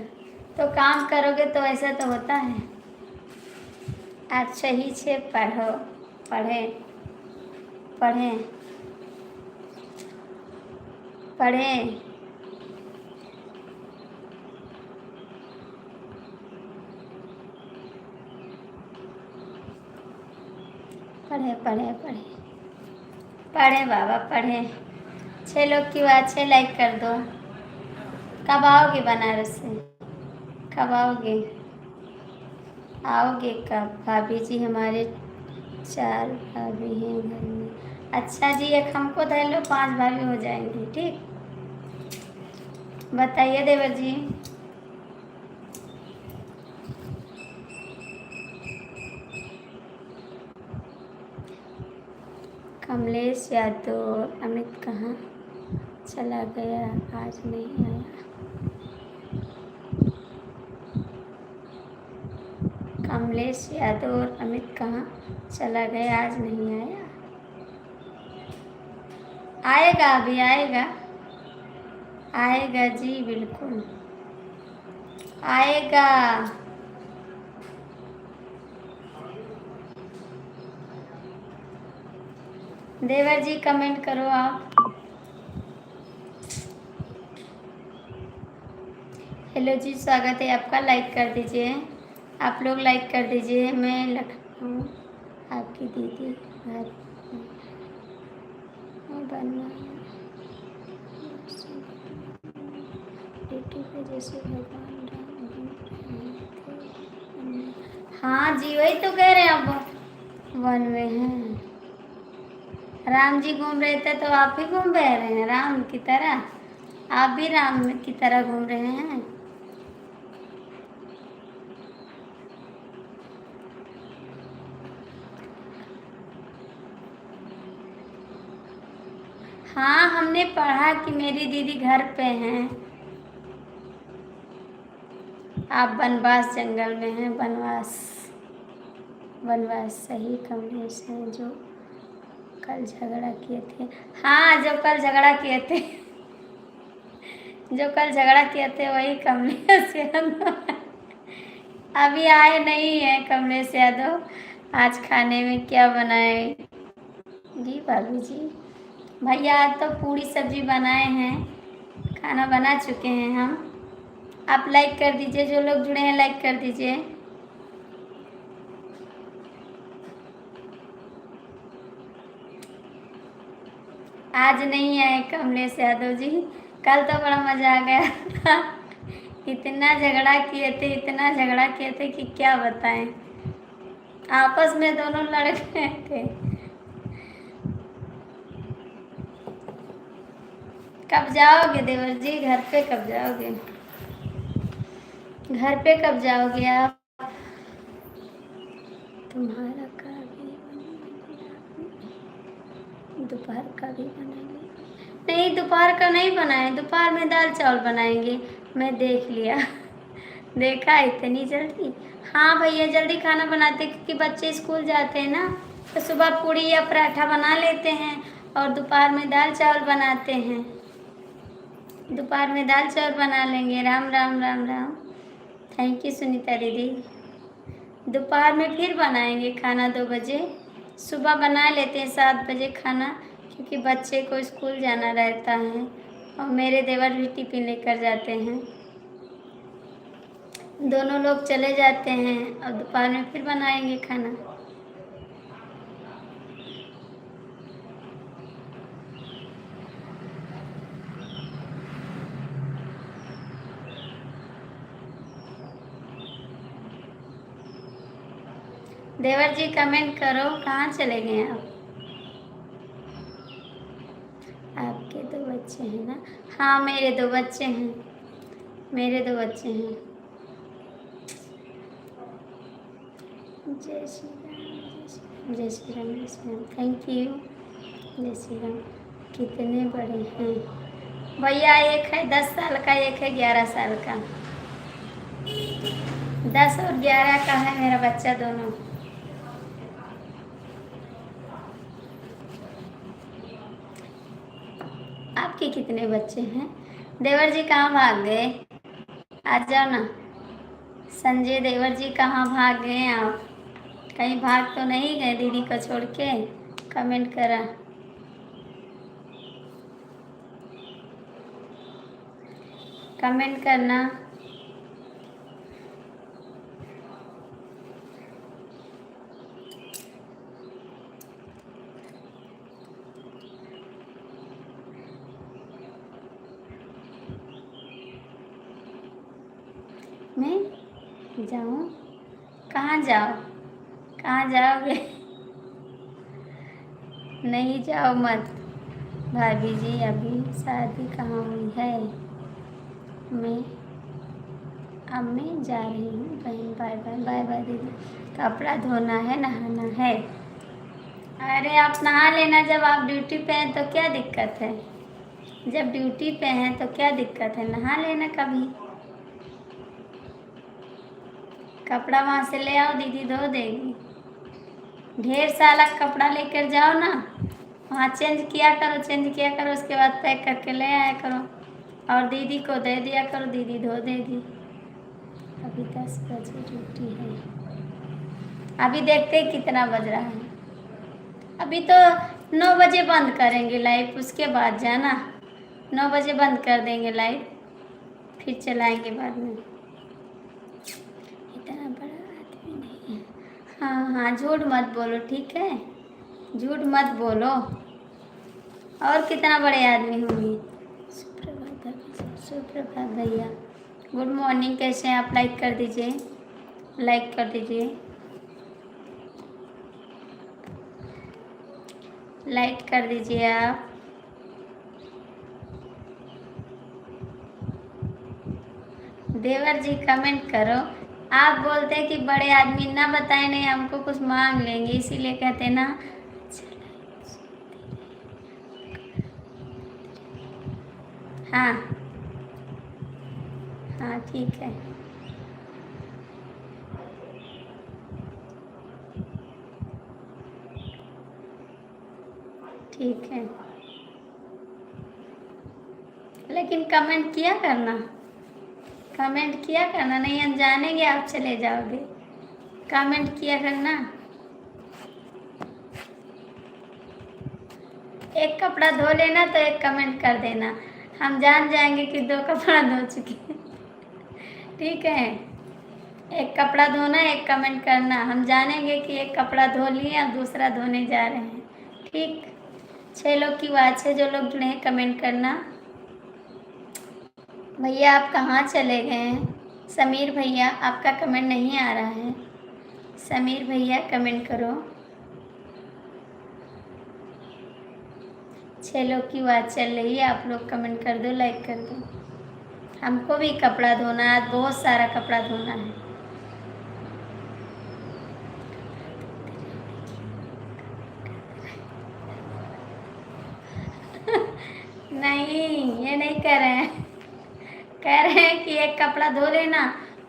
तो काम करोगे तो ऐसा तो होता है। आप सही से पढ़ो, पढ़ें पढ़ें पढ़ें। पढ़े पढ़े पढ़े पढ़े बाबा, पढ़े। 6 लोग की बात, 6 लाइक कर दो। कब आओगे बनारस से? कब आओगे? आओगे कब? भाभी जी हमारे 4 भाभी हैं घर में। अच्छा जी, एक हमको धर लो, 5 भाभी हो जाएंगे, ठीक? बताइए देवर जी। कमलेश यादव अमित कहाँ चला गया, आज नहीं आया? कमलेश यादव और अमित कहाँ चला गया, आज नहीं आया? आएगा, अभी आएगा, आएगा जी, बिल्कुल आएगा। देवर जी कमेंट करो आप। हेलो जी, स्वागत है आपका, लाइक कर दीजिए, आप लोग लाइक कर दीजिए। मैं लखनऊ, आपकी दीदी घर में बना बेटी पे जैसे भगवान राम थे। हाँ जी, वही तो कह रहे हैं, अब वन में हैं। राम जी घूम रहे थे तो आप भी घूम रहे हैं राम की तरह, आप भी राम की तरह घूम रहे हैं। हाँ, हमने पढ़ा कि मेरी दीदी घर पे हैं। आप बनवास जंगल में हैं, बनवास। बनवास सही कमलेश हैं जो कल झगड़ा किए थे। हाँ, जो कल झगड़ा किए थे जो कल झगड़ा किए थे वही कमलेश यादव। अभी आए नहीं है कमलेश यादव। आज खाने में क्या बनाए जी भाभी जी? भैया आज तो पूरी सब्जी बनाए हैं, खाना बना चुके हैं हम। आप लाइक कर दीजिए, जो लोग जुड़े हैं लाइक कर दीजिए। आज नहीं आए कमलेश यादव जी, कल तो बड़ा मजा आ गया था। इतना झगड़ा किए थे, इतना झगड़ा किए थे कि क्या बताएं, आपस में दोनों लड़ गए थे। कब जाओगे देवर जी, घर पे कब जाओगे? घर पे कब जाओगे आप? तुम्हारा का भी दोपहर का भी बनाएंगे? नहीं, दोपहर का नहीं बनाए, दोपहर में दाल चावल बनाएंगे। मैं देख लिया देखा इतनी जल्दी? हाँ भैया, जल्दी खाना बनाते क्योंकि बच्चे स्कूल जाते हैं ना, तो सुबह पूड़ी या पराठा बना लेते हैं और दोपहर में दाल चावल बनाते हैं। दोपहर में दाल चावल बना लेंगे। राम राम राम राम। थैंक यू सुनीता दीदी। दोपहर में फिर बनाएंगे खाना 2 बजे। सुबह बना लेते हैं 7 बजे खाना, क्योंकि बच्चे को स्कूल जाना रहता है और मेरे देवर भी टिफिन लेकर जाते हैं। दोनों लोग चले जाते हैं और दोपहर में फिर बनाएंगे खाना। देवर जी कमेंट करो, कहाँ चले गए आप? आपके 2 बच्चे हैं ना? हाँ, मेरे 2 बच्चे हैं, मेरे 2 बच्चे हैं। जय श्री राम, जय श्री राम, जय श्री राम। थैंक यू, जय श्री राम। कितने बड़े हैं भैया? एक है 10 साल का, एक है 11 साल का। 10 और 11 का है मेरा बच्चा दोनों। आपके कितने बच्चे हैं? देवर जी कहाँ भाग गए? आ जाओ ना। संजय देवर जी कहाँ भाग गए आप? कहीं भाग तो नहीं गए दीदी को छोड़ के? कमेंट करा, कमेंट करना। मैं जाऊँ? कहाँ जाओ? कहाँ जाओगे? नहीं जाओ मत भाभी जी, अभी शादी कहाँ हुई है। मैं अब मैं जा रही हूँ बहन। बाय बाय, बाय बाय दीदी। कपड़ा धोना है, नहाना है। अरे आप नहा लेना, जब आप ड्यूटी पे हैं तो क्या दिक्कत है? जब ड्यूटी पे हैं तो क्या दिक्कत है, नहा लेना कभी। कपड़ा वहाँ से ले आओ, दीदी धो देगी। ढेर सारा कपड़ा लेकर जाओ ना, वहाँ चेंज किया करो, चेंज किया करो, उसके बाद पैक करके ले आया करो और दीदी को दे दिया करो, दीदी धो देगी। अभी 10 बजे ड्यूटी है, अभी देखते कितना बज रहा है। अभी तो 9 बजे बंद करेंगे लाइव, उसके बाद जाना। 9 बजे बंद कर देंगे लाइव, फिर चलाएंगे बाद में। इतना बड़ा आदमी नहीं है। हाँ हाँ, झूठ मत बोलो, ठीक है? झूठ मत बोलो। और कितना बड़े आदमी होंगे। सुप्रभात भैया, गुड मॉर्निंग। कैसे हैं आप? लाइक कर दीजिए, लाइक कर दीजिए। लाइक कर दीजिए आप। देवर जी कमेंट करो। आप बोलते हैं कि बड़े आदमी ना बताए नहीं हमको कुछ मांग लेंगे, इसीलिए कहते ना। हाँ हाँ ठीक है। ठीक है, लेकिन कमेंट किया करना, कमेंट किया करना, नहीं हम जानेंगे आप चले जाओगे। कमेंट किया करना। एक कपड़ा धो लेना तो एक कमेंट कर देना, हम जान जाएंगे कि 2 कपड़ा धो चुके हैं। ठीक है, एक कपड़ा धोना, एक कमेंट करना, हम जानेंगे कि एक कपड़ा धो लिए और दूसरा धोने जा रहे हैं। ठीक, 6 लोग की बात है, जो लोग जुड़े हैं कमेंट करना। भैया आप कहाँ चले गए हैं? समीर भैया आपका कमेंट नहीं आ रहा है। समीर भैया कमेंट करो। 6 लोग की बात चल रही है, आप लोग कमेंट कर दो, लाइक कर दो। हमको भी कपड़ा धोना है, आज बहुत सारा कपड़ा धोना है। नहीं, ये नहीं कह रहे हैं, कह रहे हैं कि एक कपड़ा धो लेना,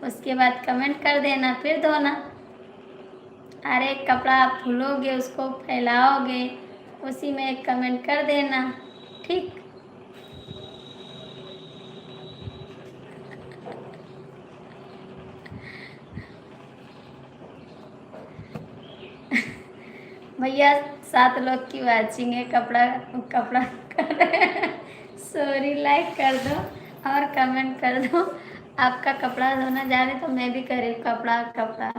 उसके बाद कमेंट कर देना, फिर धोना। अरे कपड़ा आप धुलोगे, उसको फैलाओगे, उसी में एक कमेंट कर देना। ठीक, भैया 7 लोग की वाचिंग है, कपड़ा कपड़ा कर रहे हैं। सॉरी, लाइक कर दो और कमेंट कर दो। आपका कपड़ा धोना जा रहे तो मैं भी करी कपड़ा कपड़ा।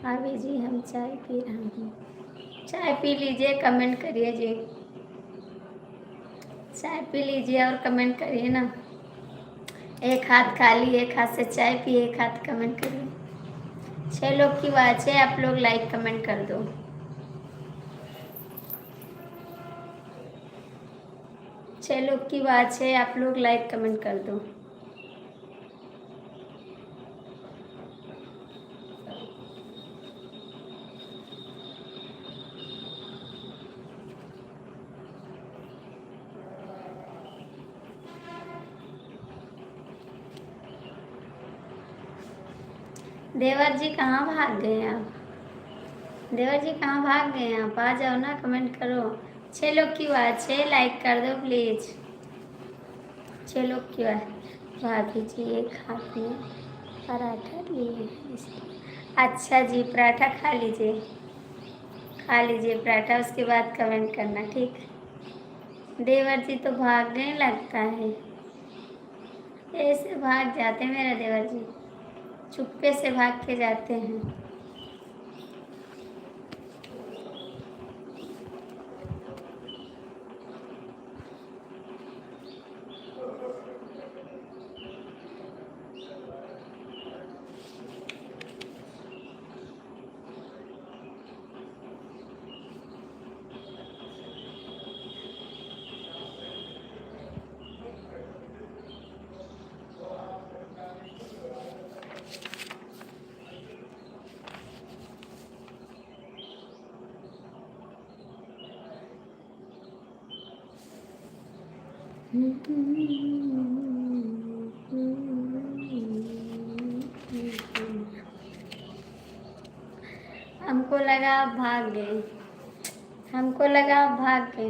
भाभी जी हम चाय पी रहे हैं, चाय पी लीजिए, कमेंट करिए जी। चाय पी लीजिए और कमेंट करिए ना। एक हाथ खाली, एक हाथ से चाय पिए, एक हाथ कमेंट करिए। 6 लोग की वाच है, आप लोग लाइक कमेंट कर दो। 6 लोग की वाच है, आप लोग लाइक कमेंट कर दो। देवर जी कहाँ भाग गए आप? देवर जी कहाँ भाग गए आप? आ जाओ ना, कमेंट करो। 6 लोग की वाच है, लाइक कर दो प्लीज। 6 लोग की वाच। भाभी जी एक हाथ में पराठा लिए हैं इसलिए। अच्छा जी, पराठा खा लीजिए, खा लीजिए पराठा, उसके बाद कमेंट करना। ठीक, देवर जी तो भाग गए लगता है, ऐसे भाग जाते मेरे देवर जी, चुप्पे से भाग के जाते हैं। हमको लगा आप भाग गए, हमको लगा आप भाग गए।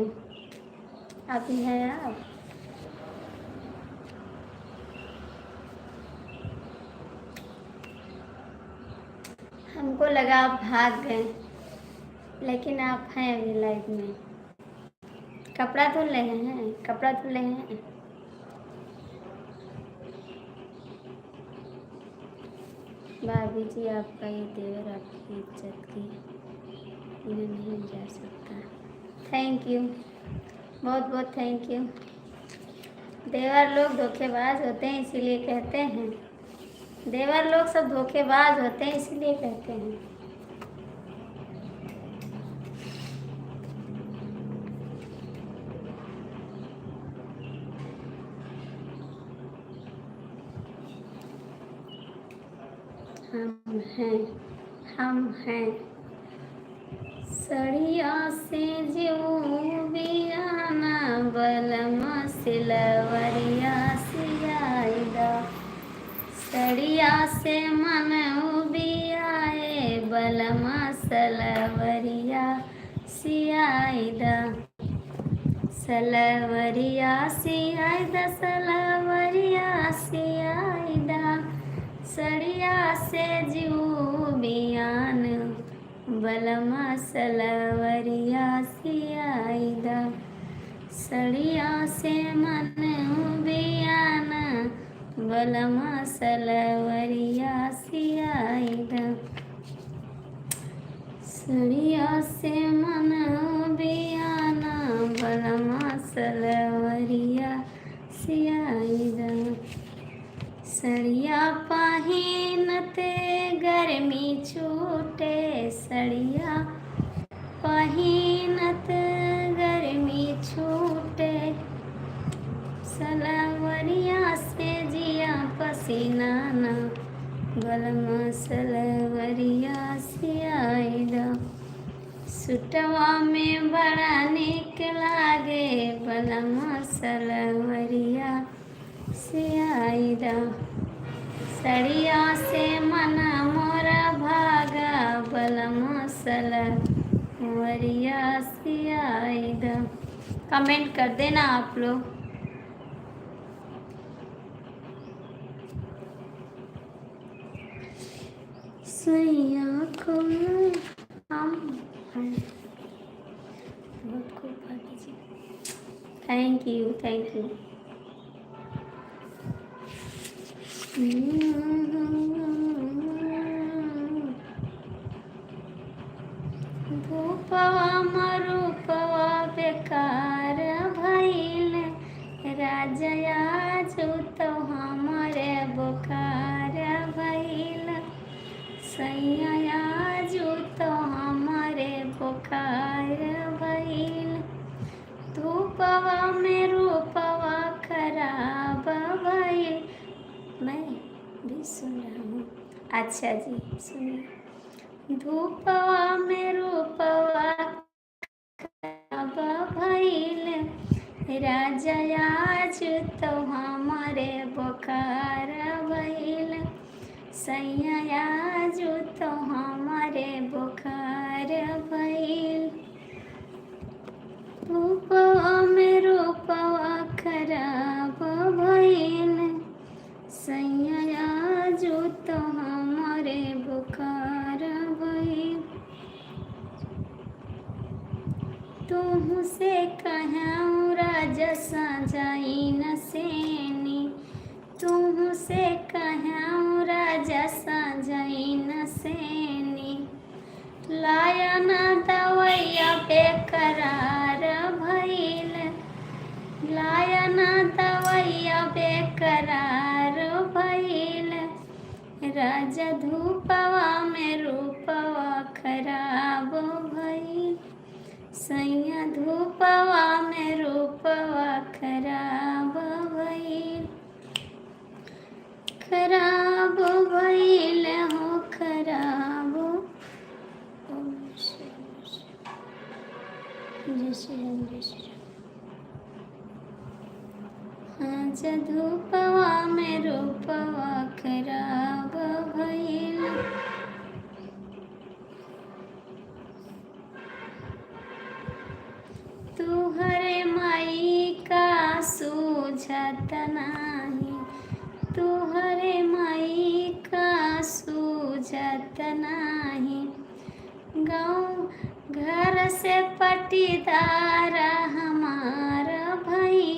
अभी हैं आप? हमको लगा आप भाग गए, लेकिन आप हैं अभी लाइव में। कपड़ा धुल रहे हैं, कपड़ा धुल रहे हैं। भाभी जी आपका ये देवर आपकी इज्जत की इन्हें नहीं जा सकता। थैंक यू, बहुत बहुत थैंक यू। देवर लोग धोखेबाज होते हैं, इसीलिए कहते हैं, देवर लोग सब धोखेबाज होते हैं, इसीलिए कहते हैं। हम हैं, हम हैं। सड़िया से जीवियाना बलमा सिलवरिया सियाइदा। सड़िया से मन उबियाए बलमा सलवरिया सियाइदा। सलवरिया सियाइदा, सलवरिया सियाइदा। सड़िया से जीवियान बलमा सलवरिया सियाइदा। सड़िया से मन उबियाना बलमा सलवरिया सियाइदा। सड़िया से मन उबियाना बलमा सलवरिया सियाइदा। सड़िया पहिनते गर्मी छूटे, सड़िया पहिनत गर्मी छूटे। सलवरिया से जिया पसीना ना बलमा सलवरिया सियाइदा। सुटवा में बड़ा निक लागे बलमा सलवरिया सियाइदा। सड़िया से मना मोरा भागा बलमा सलवरिया सियाइदा। कमेंट कर देना आप लोग। सैया को हम बहुत खूब भाभी जी, थैंक यू थैंक यू। धूपवा मरूपवा बेकार भइल, राजया तो हमारे बुखार भइल। सैया तो हमारे बुखार भइल। धूपवा में रूपवा खराब भइल। मैं भी सुन रहा हूँ। अच्छा जी सुनिए। धूपवा में रूपवा खराब भइल, राजया तो हमारे बुखार भइल। सैया तो हमारे बुखार भइल। धूपवा में रूपवा खराब भइल, सैया तो हमारे बुखार भइल। तुमसे कहूँ राजा साजाई न सेनी, तुमसे कहूँ राजा साजाई न सेनी। लाया न दवैया बेकरार भइल, लाया न दवैया बेकरार भइल। राजा धूपवा में रूपवा खराब भइल। सैया धूपवा में रूपवा खराब भइल। खराब भइल हो खराब। जय श्री राम जय श्री राम। आज धूपवा में रूपवा खराब भइल। तुहरे माई का सूझत नाही, तुहरे माई का सूझत नाही। गाँव घर से पटीदार हमार भई,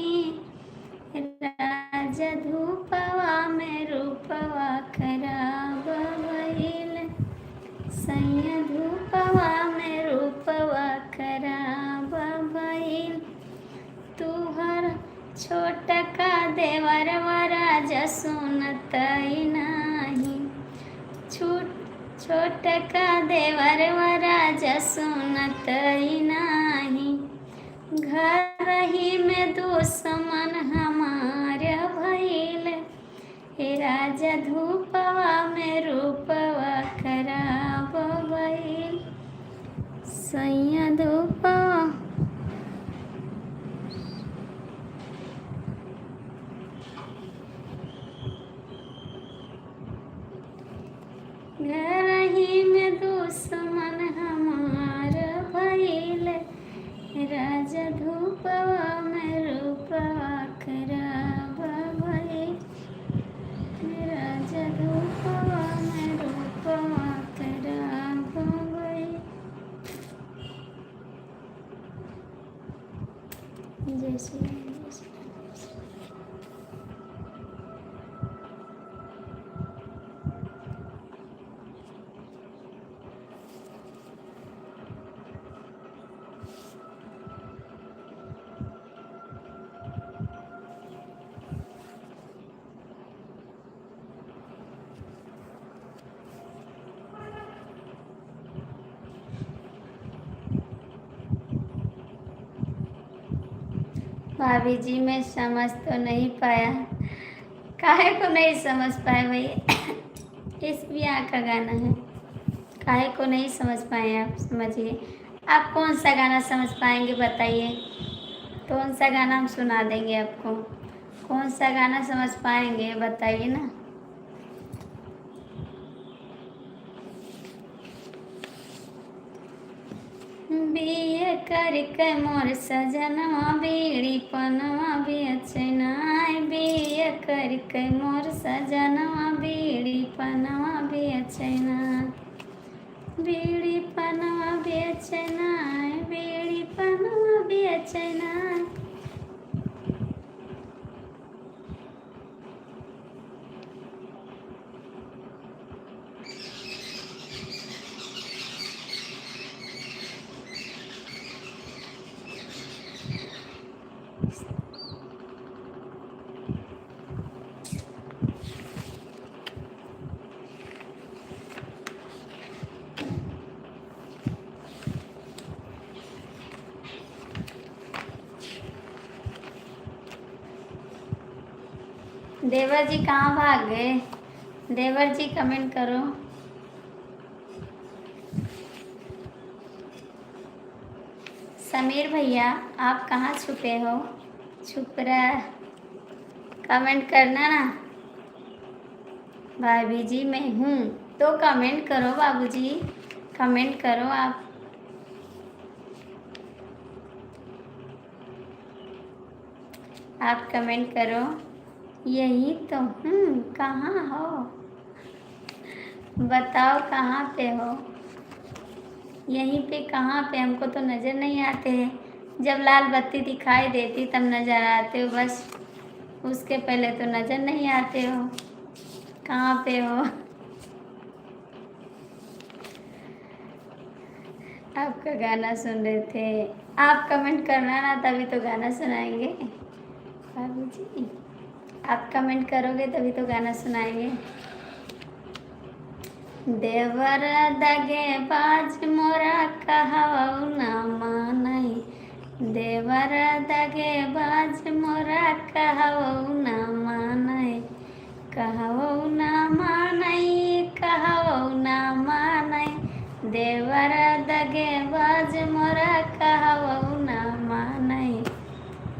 राजा धूपवा में रूपवा खराब भइल। सैया धूपवा में रूपवा खराब भइल। तुहर छोटका देवरवा राजा सुनतई नाही, छोटका देवरवा राजा सुनतई नाही। घर ही में दुश्मन हमार भइल, हे राजा धूपवा में रूपवा सैया धूपवा घरही में दुश्मन हमार भइल राजा धूपवा में रूपवा खराब भइल राजा धूपवा में रूपवा खराब भइल। जय श्री राम, जय श्री राम। भाभी जी मैं समझ तो नहीं पाया, काहे को नहीं समझ पाए भैया? इस ब्याह का गाना है, काहे को नहीं समझ पाए आप? समझिए, आप कौन सा गाना समझ पाएंगे बताइए, कौन सा गाना हम सुना देंगे आपको, कौन सा गाना समझ पाएंगे बताइए ना। बिये करके मोर सजनवा बीड़ी पनवा बेचनाय, बिये करके मोर सजनवा बीड़ी पनवा बेचनाय, बीड़ी पनवा बेचनाय, बीड़ी पनवा बेचनाय। देवर जी कहाँ भाग गए? देवर जी कमेंट करो। समीर भैया आप कहाँ छुपे हो? छुप रहा, कमेंट करना ना। भाभी जी मैं हूँ तो कमेंट करो, बाबूजी कमेंट करो आप। आप कमेंट करो, यही तो हूँ। कहाँ हो बताओ, कहाँ पे हो? यहीं पे कहाँ पे? हमको तो नज़र नहीं आते हैं, जब लाल बत्ती दिखाई देती तब नज़र आते हो, बस उसके पहले तो नज़र नहीं आते हो। कहाँ पे हो? आपका गाना सुन रहे थे। आप कमेंट करना ना, तभी तो गाना सुनाएंगे बाबू जी। आप कमेंट करोगे तभी तो गाना सुनाएंगे। देवर दगे बाज मोरा कहऊ ना मानई, देवर दगे बाज मोरा कहऊ ना मानई, कहऊ ना मानई, कहऊ ना मानई, देवर दगे बाज मोरा कहऊ ना मानई,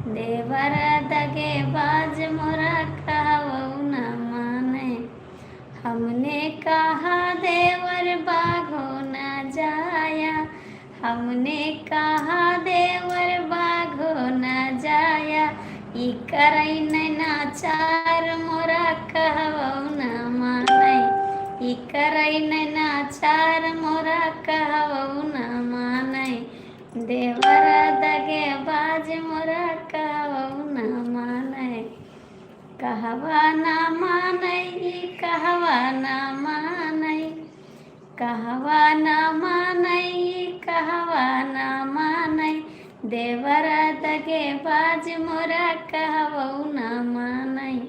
देवर दगे बाज मोरा कहऊ ना मानई। हमने कहा देवर बाघो न जाया, हमने कहा देवर बाघो न जाया, ई करई नाचार मोरा कहऊ न मानई, ई करई नाचार मोरा कहऊ न मानई, देवर दगे बाज मोरा कहऊ न मानई, कहवा ना मानई, कहवा ना मानई, कहवा ना मानई, कहवा ना मानई, देवर दगे बाज मोरा कहवऊ ना मानई,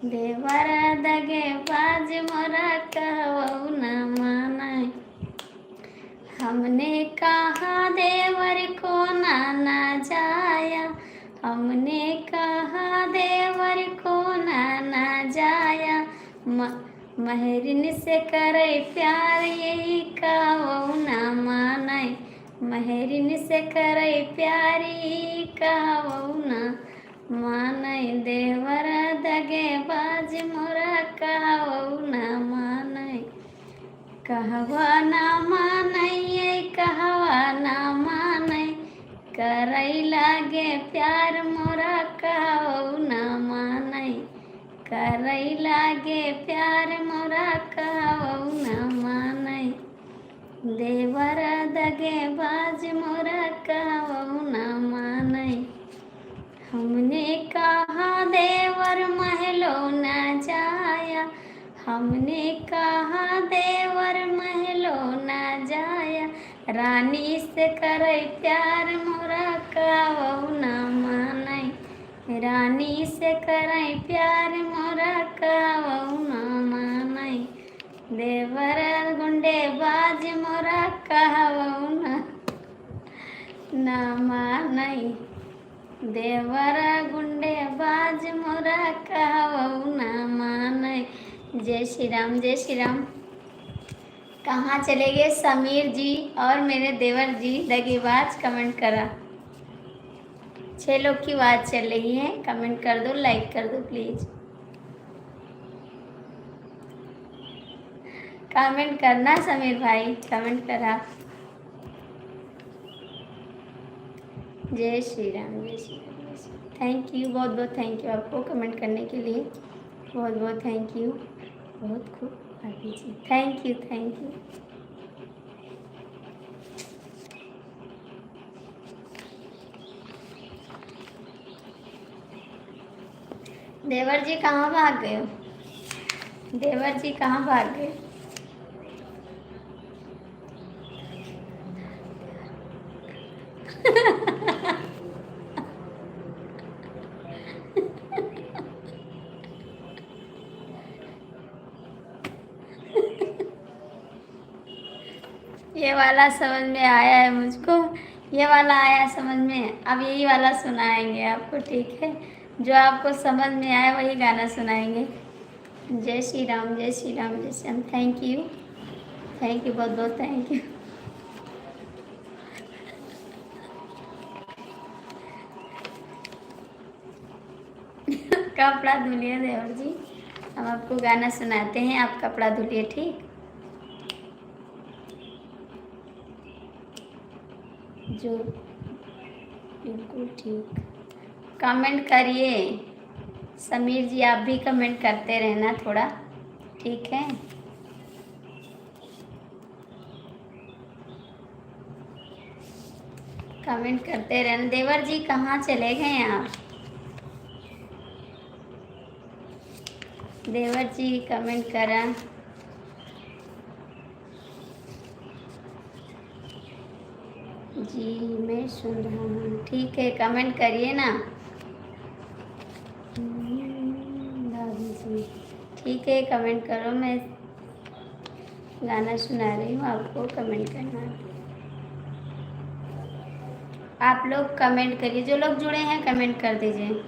देवर दगे बाज मोरा कहवऊ ना मानई। हमने कहा देवर को ना जाया, हमने कहा देवर को ना जाया, महरिन से करे प्यार यही कहवऊ ना मानई, महरिन से करई प्यारी कहवौ ना मानई देवर दगे बाज मोरा कहवौ ना मानई कहवा ना मानई कहवा ना मानई करई लागे प्यार मोरा कहवौ ना मानई करई लागे प्यार मोरा कहवौ ना मानई देवर दगे बाज मोरा कहवौ ना मानई हमने कहा देवर महलो न जाया हमने कहा देवर महलो न जाया रानी से करे प्यार मोरा कहवौ ना मानई रानी से करे प्यार मोरा कहवौ ना मानई देवर गुंडे बाज मोरा कहवौ ना मानई देवर गुंडे बाज मोरा कहवौ ना मानई। जय श्री राम, जय श्री राम। कहाँ चले गए समीर जी और मेरे देवर जी दगेबाज? कमेंट करा। 6 लोग की बात चल रही है, कमेंट कर दो, लाइक कर दो प्लीज। कमेंट करना समीर भाई, कमेंट करा। जय श्री राम, जय श्री राम, जय श्री राम। थैंक यू, बहुत बहुत थैंक यू आपको कमेंट करने के लिए, बहुत बहुत थैंक यू। बहुत खूब भाभी जी, थैंक यू, थैंक यू। देवर जी कहाँ भाग गए हो? देवर जी कहाँ भाग गए? ये वाला समझ में आया है मुझको, ये वाला आया समझ में। अब यही वाला सुनाएंगे आपको, ठीक है? जो आपको समझ में आए वही गाना सुनाएंगे। जय श्री राम, जय श्री राम, जय Shri Ram. Thank you, thank you, बहुत बहुत थैंक यू। कपड़ा धुलिए देवर जी, हम आपको गाना सुनाते हैं, आप कपड़ा धुलिए, ठीक? जो बिल्कुल ठीक। कमेंट करिए समीर जी, आप भी कमेंट करते रहना थोड़ा, ठीक है? कमेंट करते रहना। देवर जी कहाँ चले गए आप? देवर जी कमेंट करा। जी मैं सुन रहा हूँ, ठीक है, कमेंट करिए ना भाभी जी, ठीक है, कमेंट करो। मैं गाना सुना रही हूँ, आपको कमेंट करना है। आप लोग कमेंट करिए, जो लोग जुड़े हैं कमेंट कर दीजिए।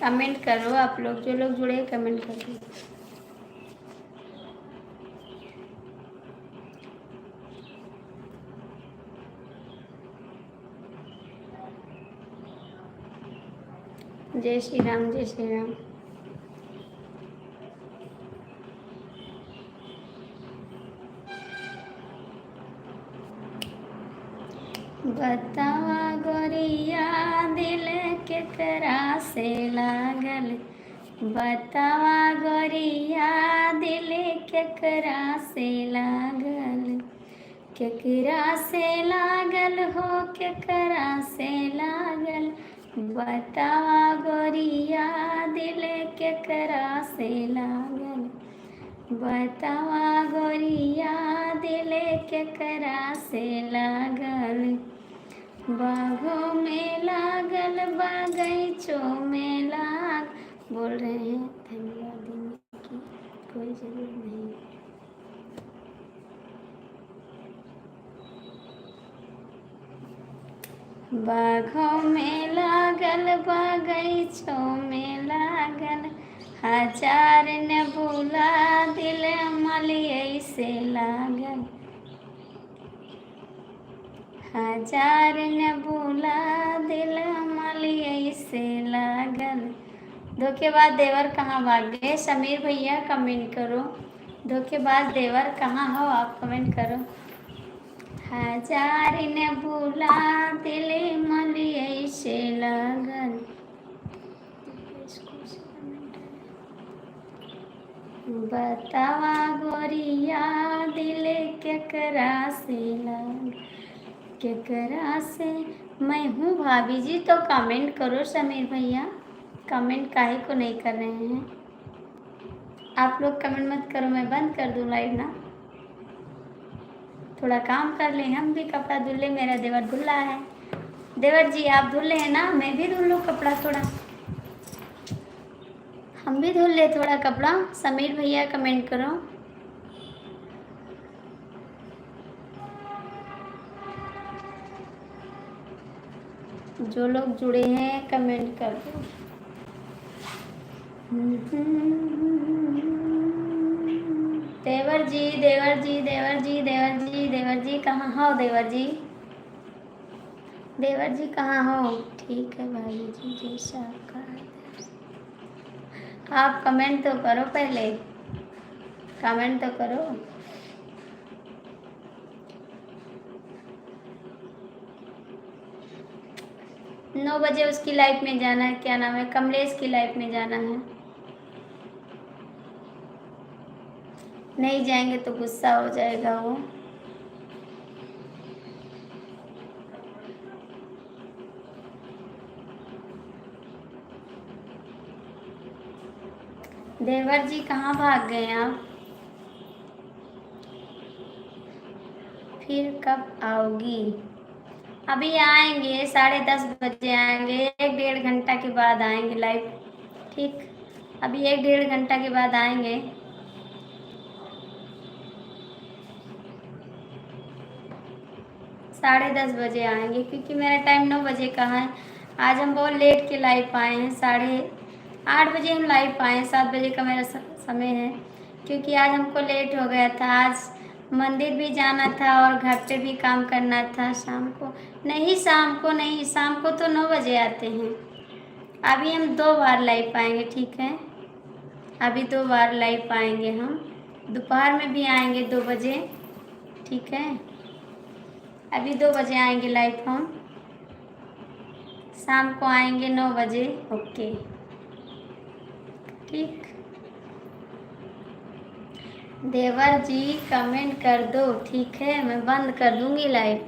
कमेंट करो आप लोग, जो लोग जुड़े हैं कमेंट कर दीजिए। जय श्री राम, जय श्री राम। बतावा गोरिया दिल केकरा से लागल, बतावा गोरिया दिल केकरा से लागल, केकरा से लागल हो, केकरा से लागल, बतावा गोरिया दिल केकरा से लागल, बतावा गोरिया दिल केकरा से लागल, बागों में लागल बागीचों में लाग। बोल रहे हैं धन्यवाद देने की कोई ज़रूरत नहीं। बागों में लागल बागीचों में लागल, हजार न भूला दिल मलिए से लागल, हजार न भूला दिल मलिए से लागल। धोखेबाज देवर कहाँ भाग गए? समीर भैया कमेंट करो, धोखेबाज देवर कहाँ हो आप कमेंट करो। हजार न भूला दिल मलिए से लागल। बतावा गोरिया दिल केकरा से लाग, केकरा से। मैं हूँ भाभी जी, तो कमेंट करो समीर भैया, कमेंट काहे को नहीं कर रहे हैं आप लोग? कमेंट मत करो, मैं बंद कर दूँ लाइव ना। थोड़ा काम कर लें, हम भी कपड़ा धुल ले। मेरा देवर धुला है। देवर जी आप धुल हैं ना, मैं भी धुल लूँ कपड़ा थोड़ा, हम भी धुल ले थोड़ा कपड़ा। समीर भैया कमेंट करो। जो लोग जुड़े हैं कमेंट कर दो। देवर जी देवर जी देवर जी देवर जी देवर जी कहाँ हो? देवर जी, देवर जी कहाँ हो? ठीक है भाई जी, जैसा आपका आप कमेंट तो करो, पहले कमेंट तो करो। नौ बजे उसकी लाइफ में जाना है, क्या नाम है, कमलेश की लाइफ में जाना है। नहीं जाएंगे तो गुस्सा हो जाएगा वो। देवर जी कहाँ भाग गए आप? फिर कब आओगी? अभी आएंगे 10:30 बजे आएंगे, 1-1.5 घंटा के बाद आएंगे लाइव। ठीक, अभी 1-1.5 घंटा के बाद आएंगे। साढ़े 10 बजे आएंगे, क्योंकि मेरा टाइम 9 बजे का है। आज हम बहुत लेट के लाइव आए हैं, 8:30 बजे हम लाइव आए हैं। 7 बजे का मेरा समय है, क्योंकि आज हमको लेट हो गया था। आज मंदिर भी जाना था और घर पे भी काम करना था शाम को। नहीं शाम को नहीं, शाम को तो 9 बजे आते हैं। अभी हम 2 बार लाइव आएंगे, ठीक है? अभी 2 बार लाइव आएंगे हम, दोपहर में भी आएंगे 2 बजे, ठीक है? अभी 2 बजे आएंगे लाइव हम, शाम को आएंगे 9 बजे। ओके ठीक। देवर जी कमेंट कर दो, ठीक है? मैं बंद कर दूंगी लाइव।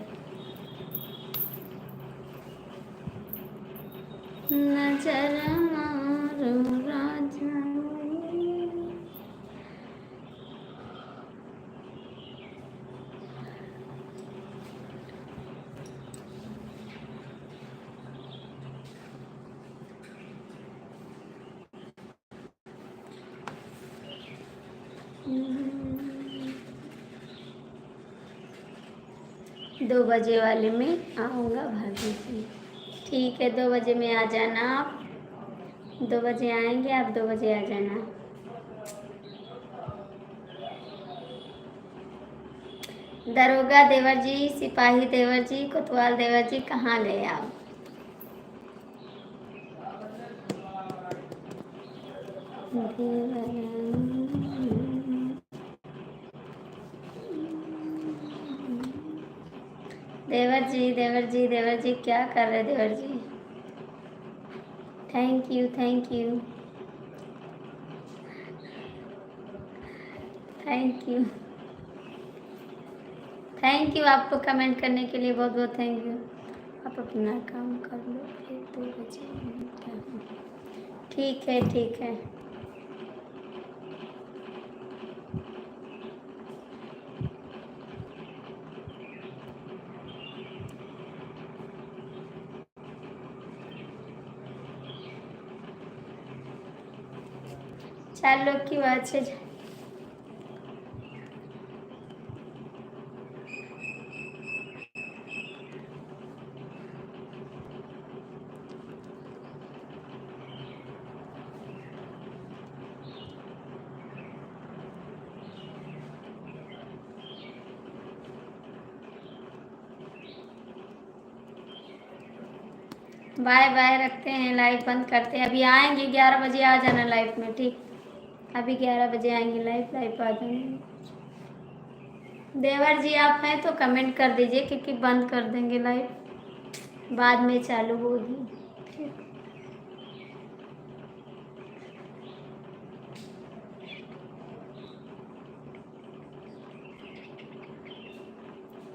नजर मारो राजा, 2 बजे वाले में आऊँगा भाभी जी, ठीक है? 2 बजे में आ जाना आप, 2 बजे आएंगे आप, 2 बजे आ जाना। दरोगा देवर जी, सिपाही देवर जी, कोतवाल देवर जी कहाँ गए आप? देवर जी देवर जी देवर जी क्या कर रहे देवर जी? Thank you thank you thank you thank you, आपको कमेंट करने के लिए बहुत बहुत थैंक यू। आप अपना काम कर लो, फिर 2 बजे ठीक है, ठीक है। चार लोग की बात से बाय बाय, रखते हैं, लाइव बंद करते हैं। अभी आएंगे 11 बजे, आ जाना लाइव में, ठीक। अभी 11 बजे आएंगे लाइव आ जाएंगे। देवर जी आप हैं तो कमेंट कर दीजिए, क्योंकि बंद कर देंगे लाइव, बाद में चालू होगी, ठीक।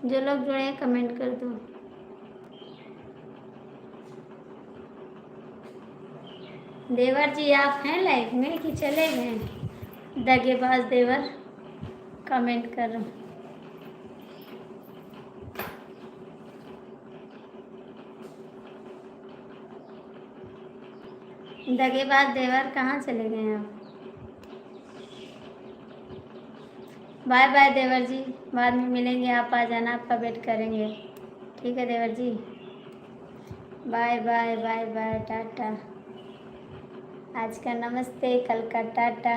जो लोग जुड़े हैं कमेंट कर दो। देवर जी आप हैं लाइव में कि चले गए? दगेबाज देवर कमेंट कर रहा हूँ। दगेबाज देवर कहाँ चले गए आप? बाय बाय देवर जी, बाद में मिलेंगे, आप आ जाना, आपका वेट करेंगे, ठीक है देवर जी। Bye bye bye bye, tata. आज का नमस्ते, कल का टाटा।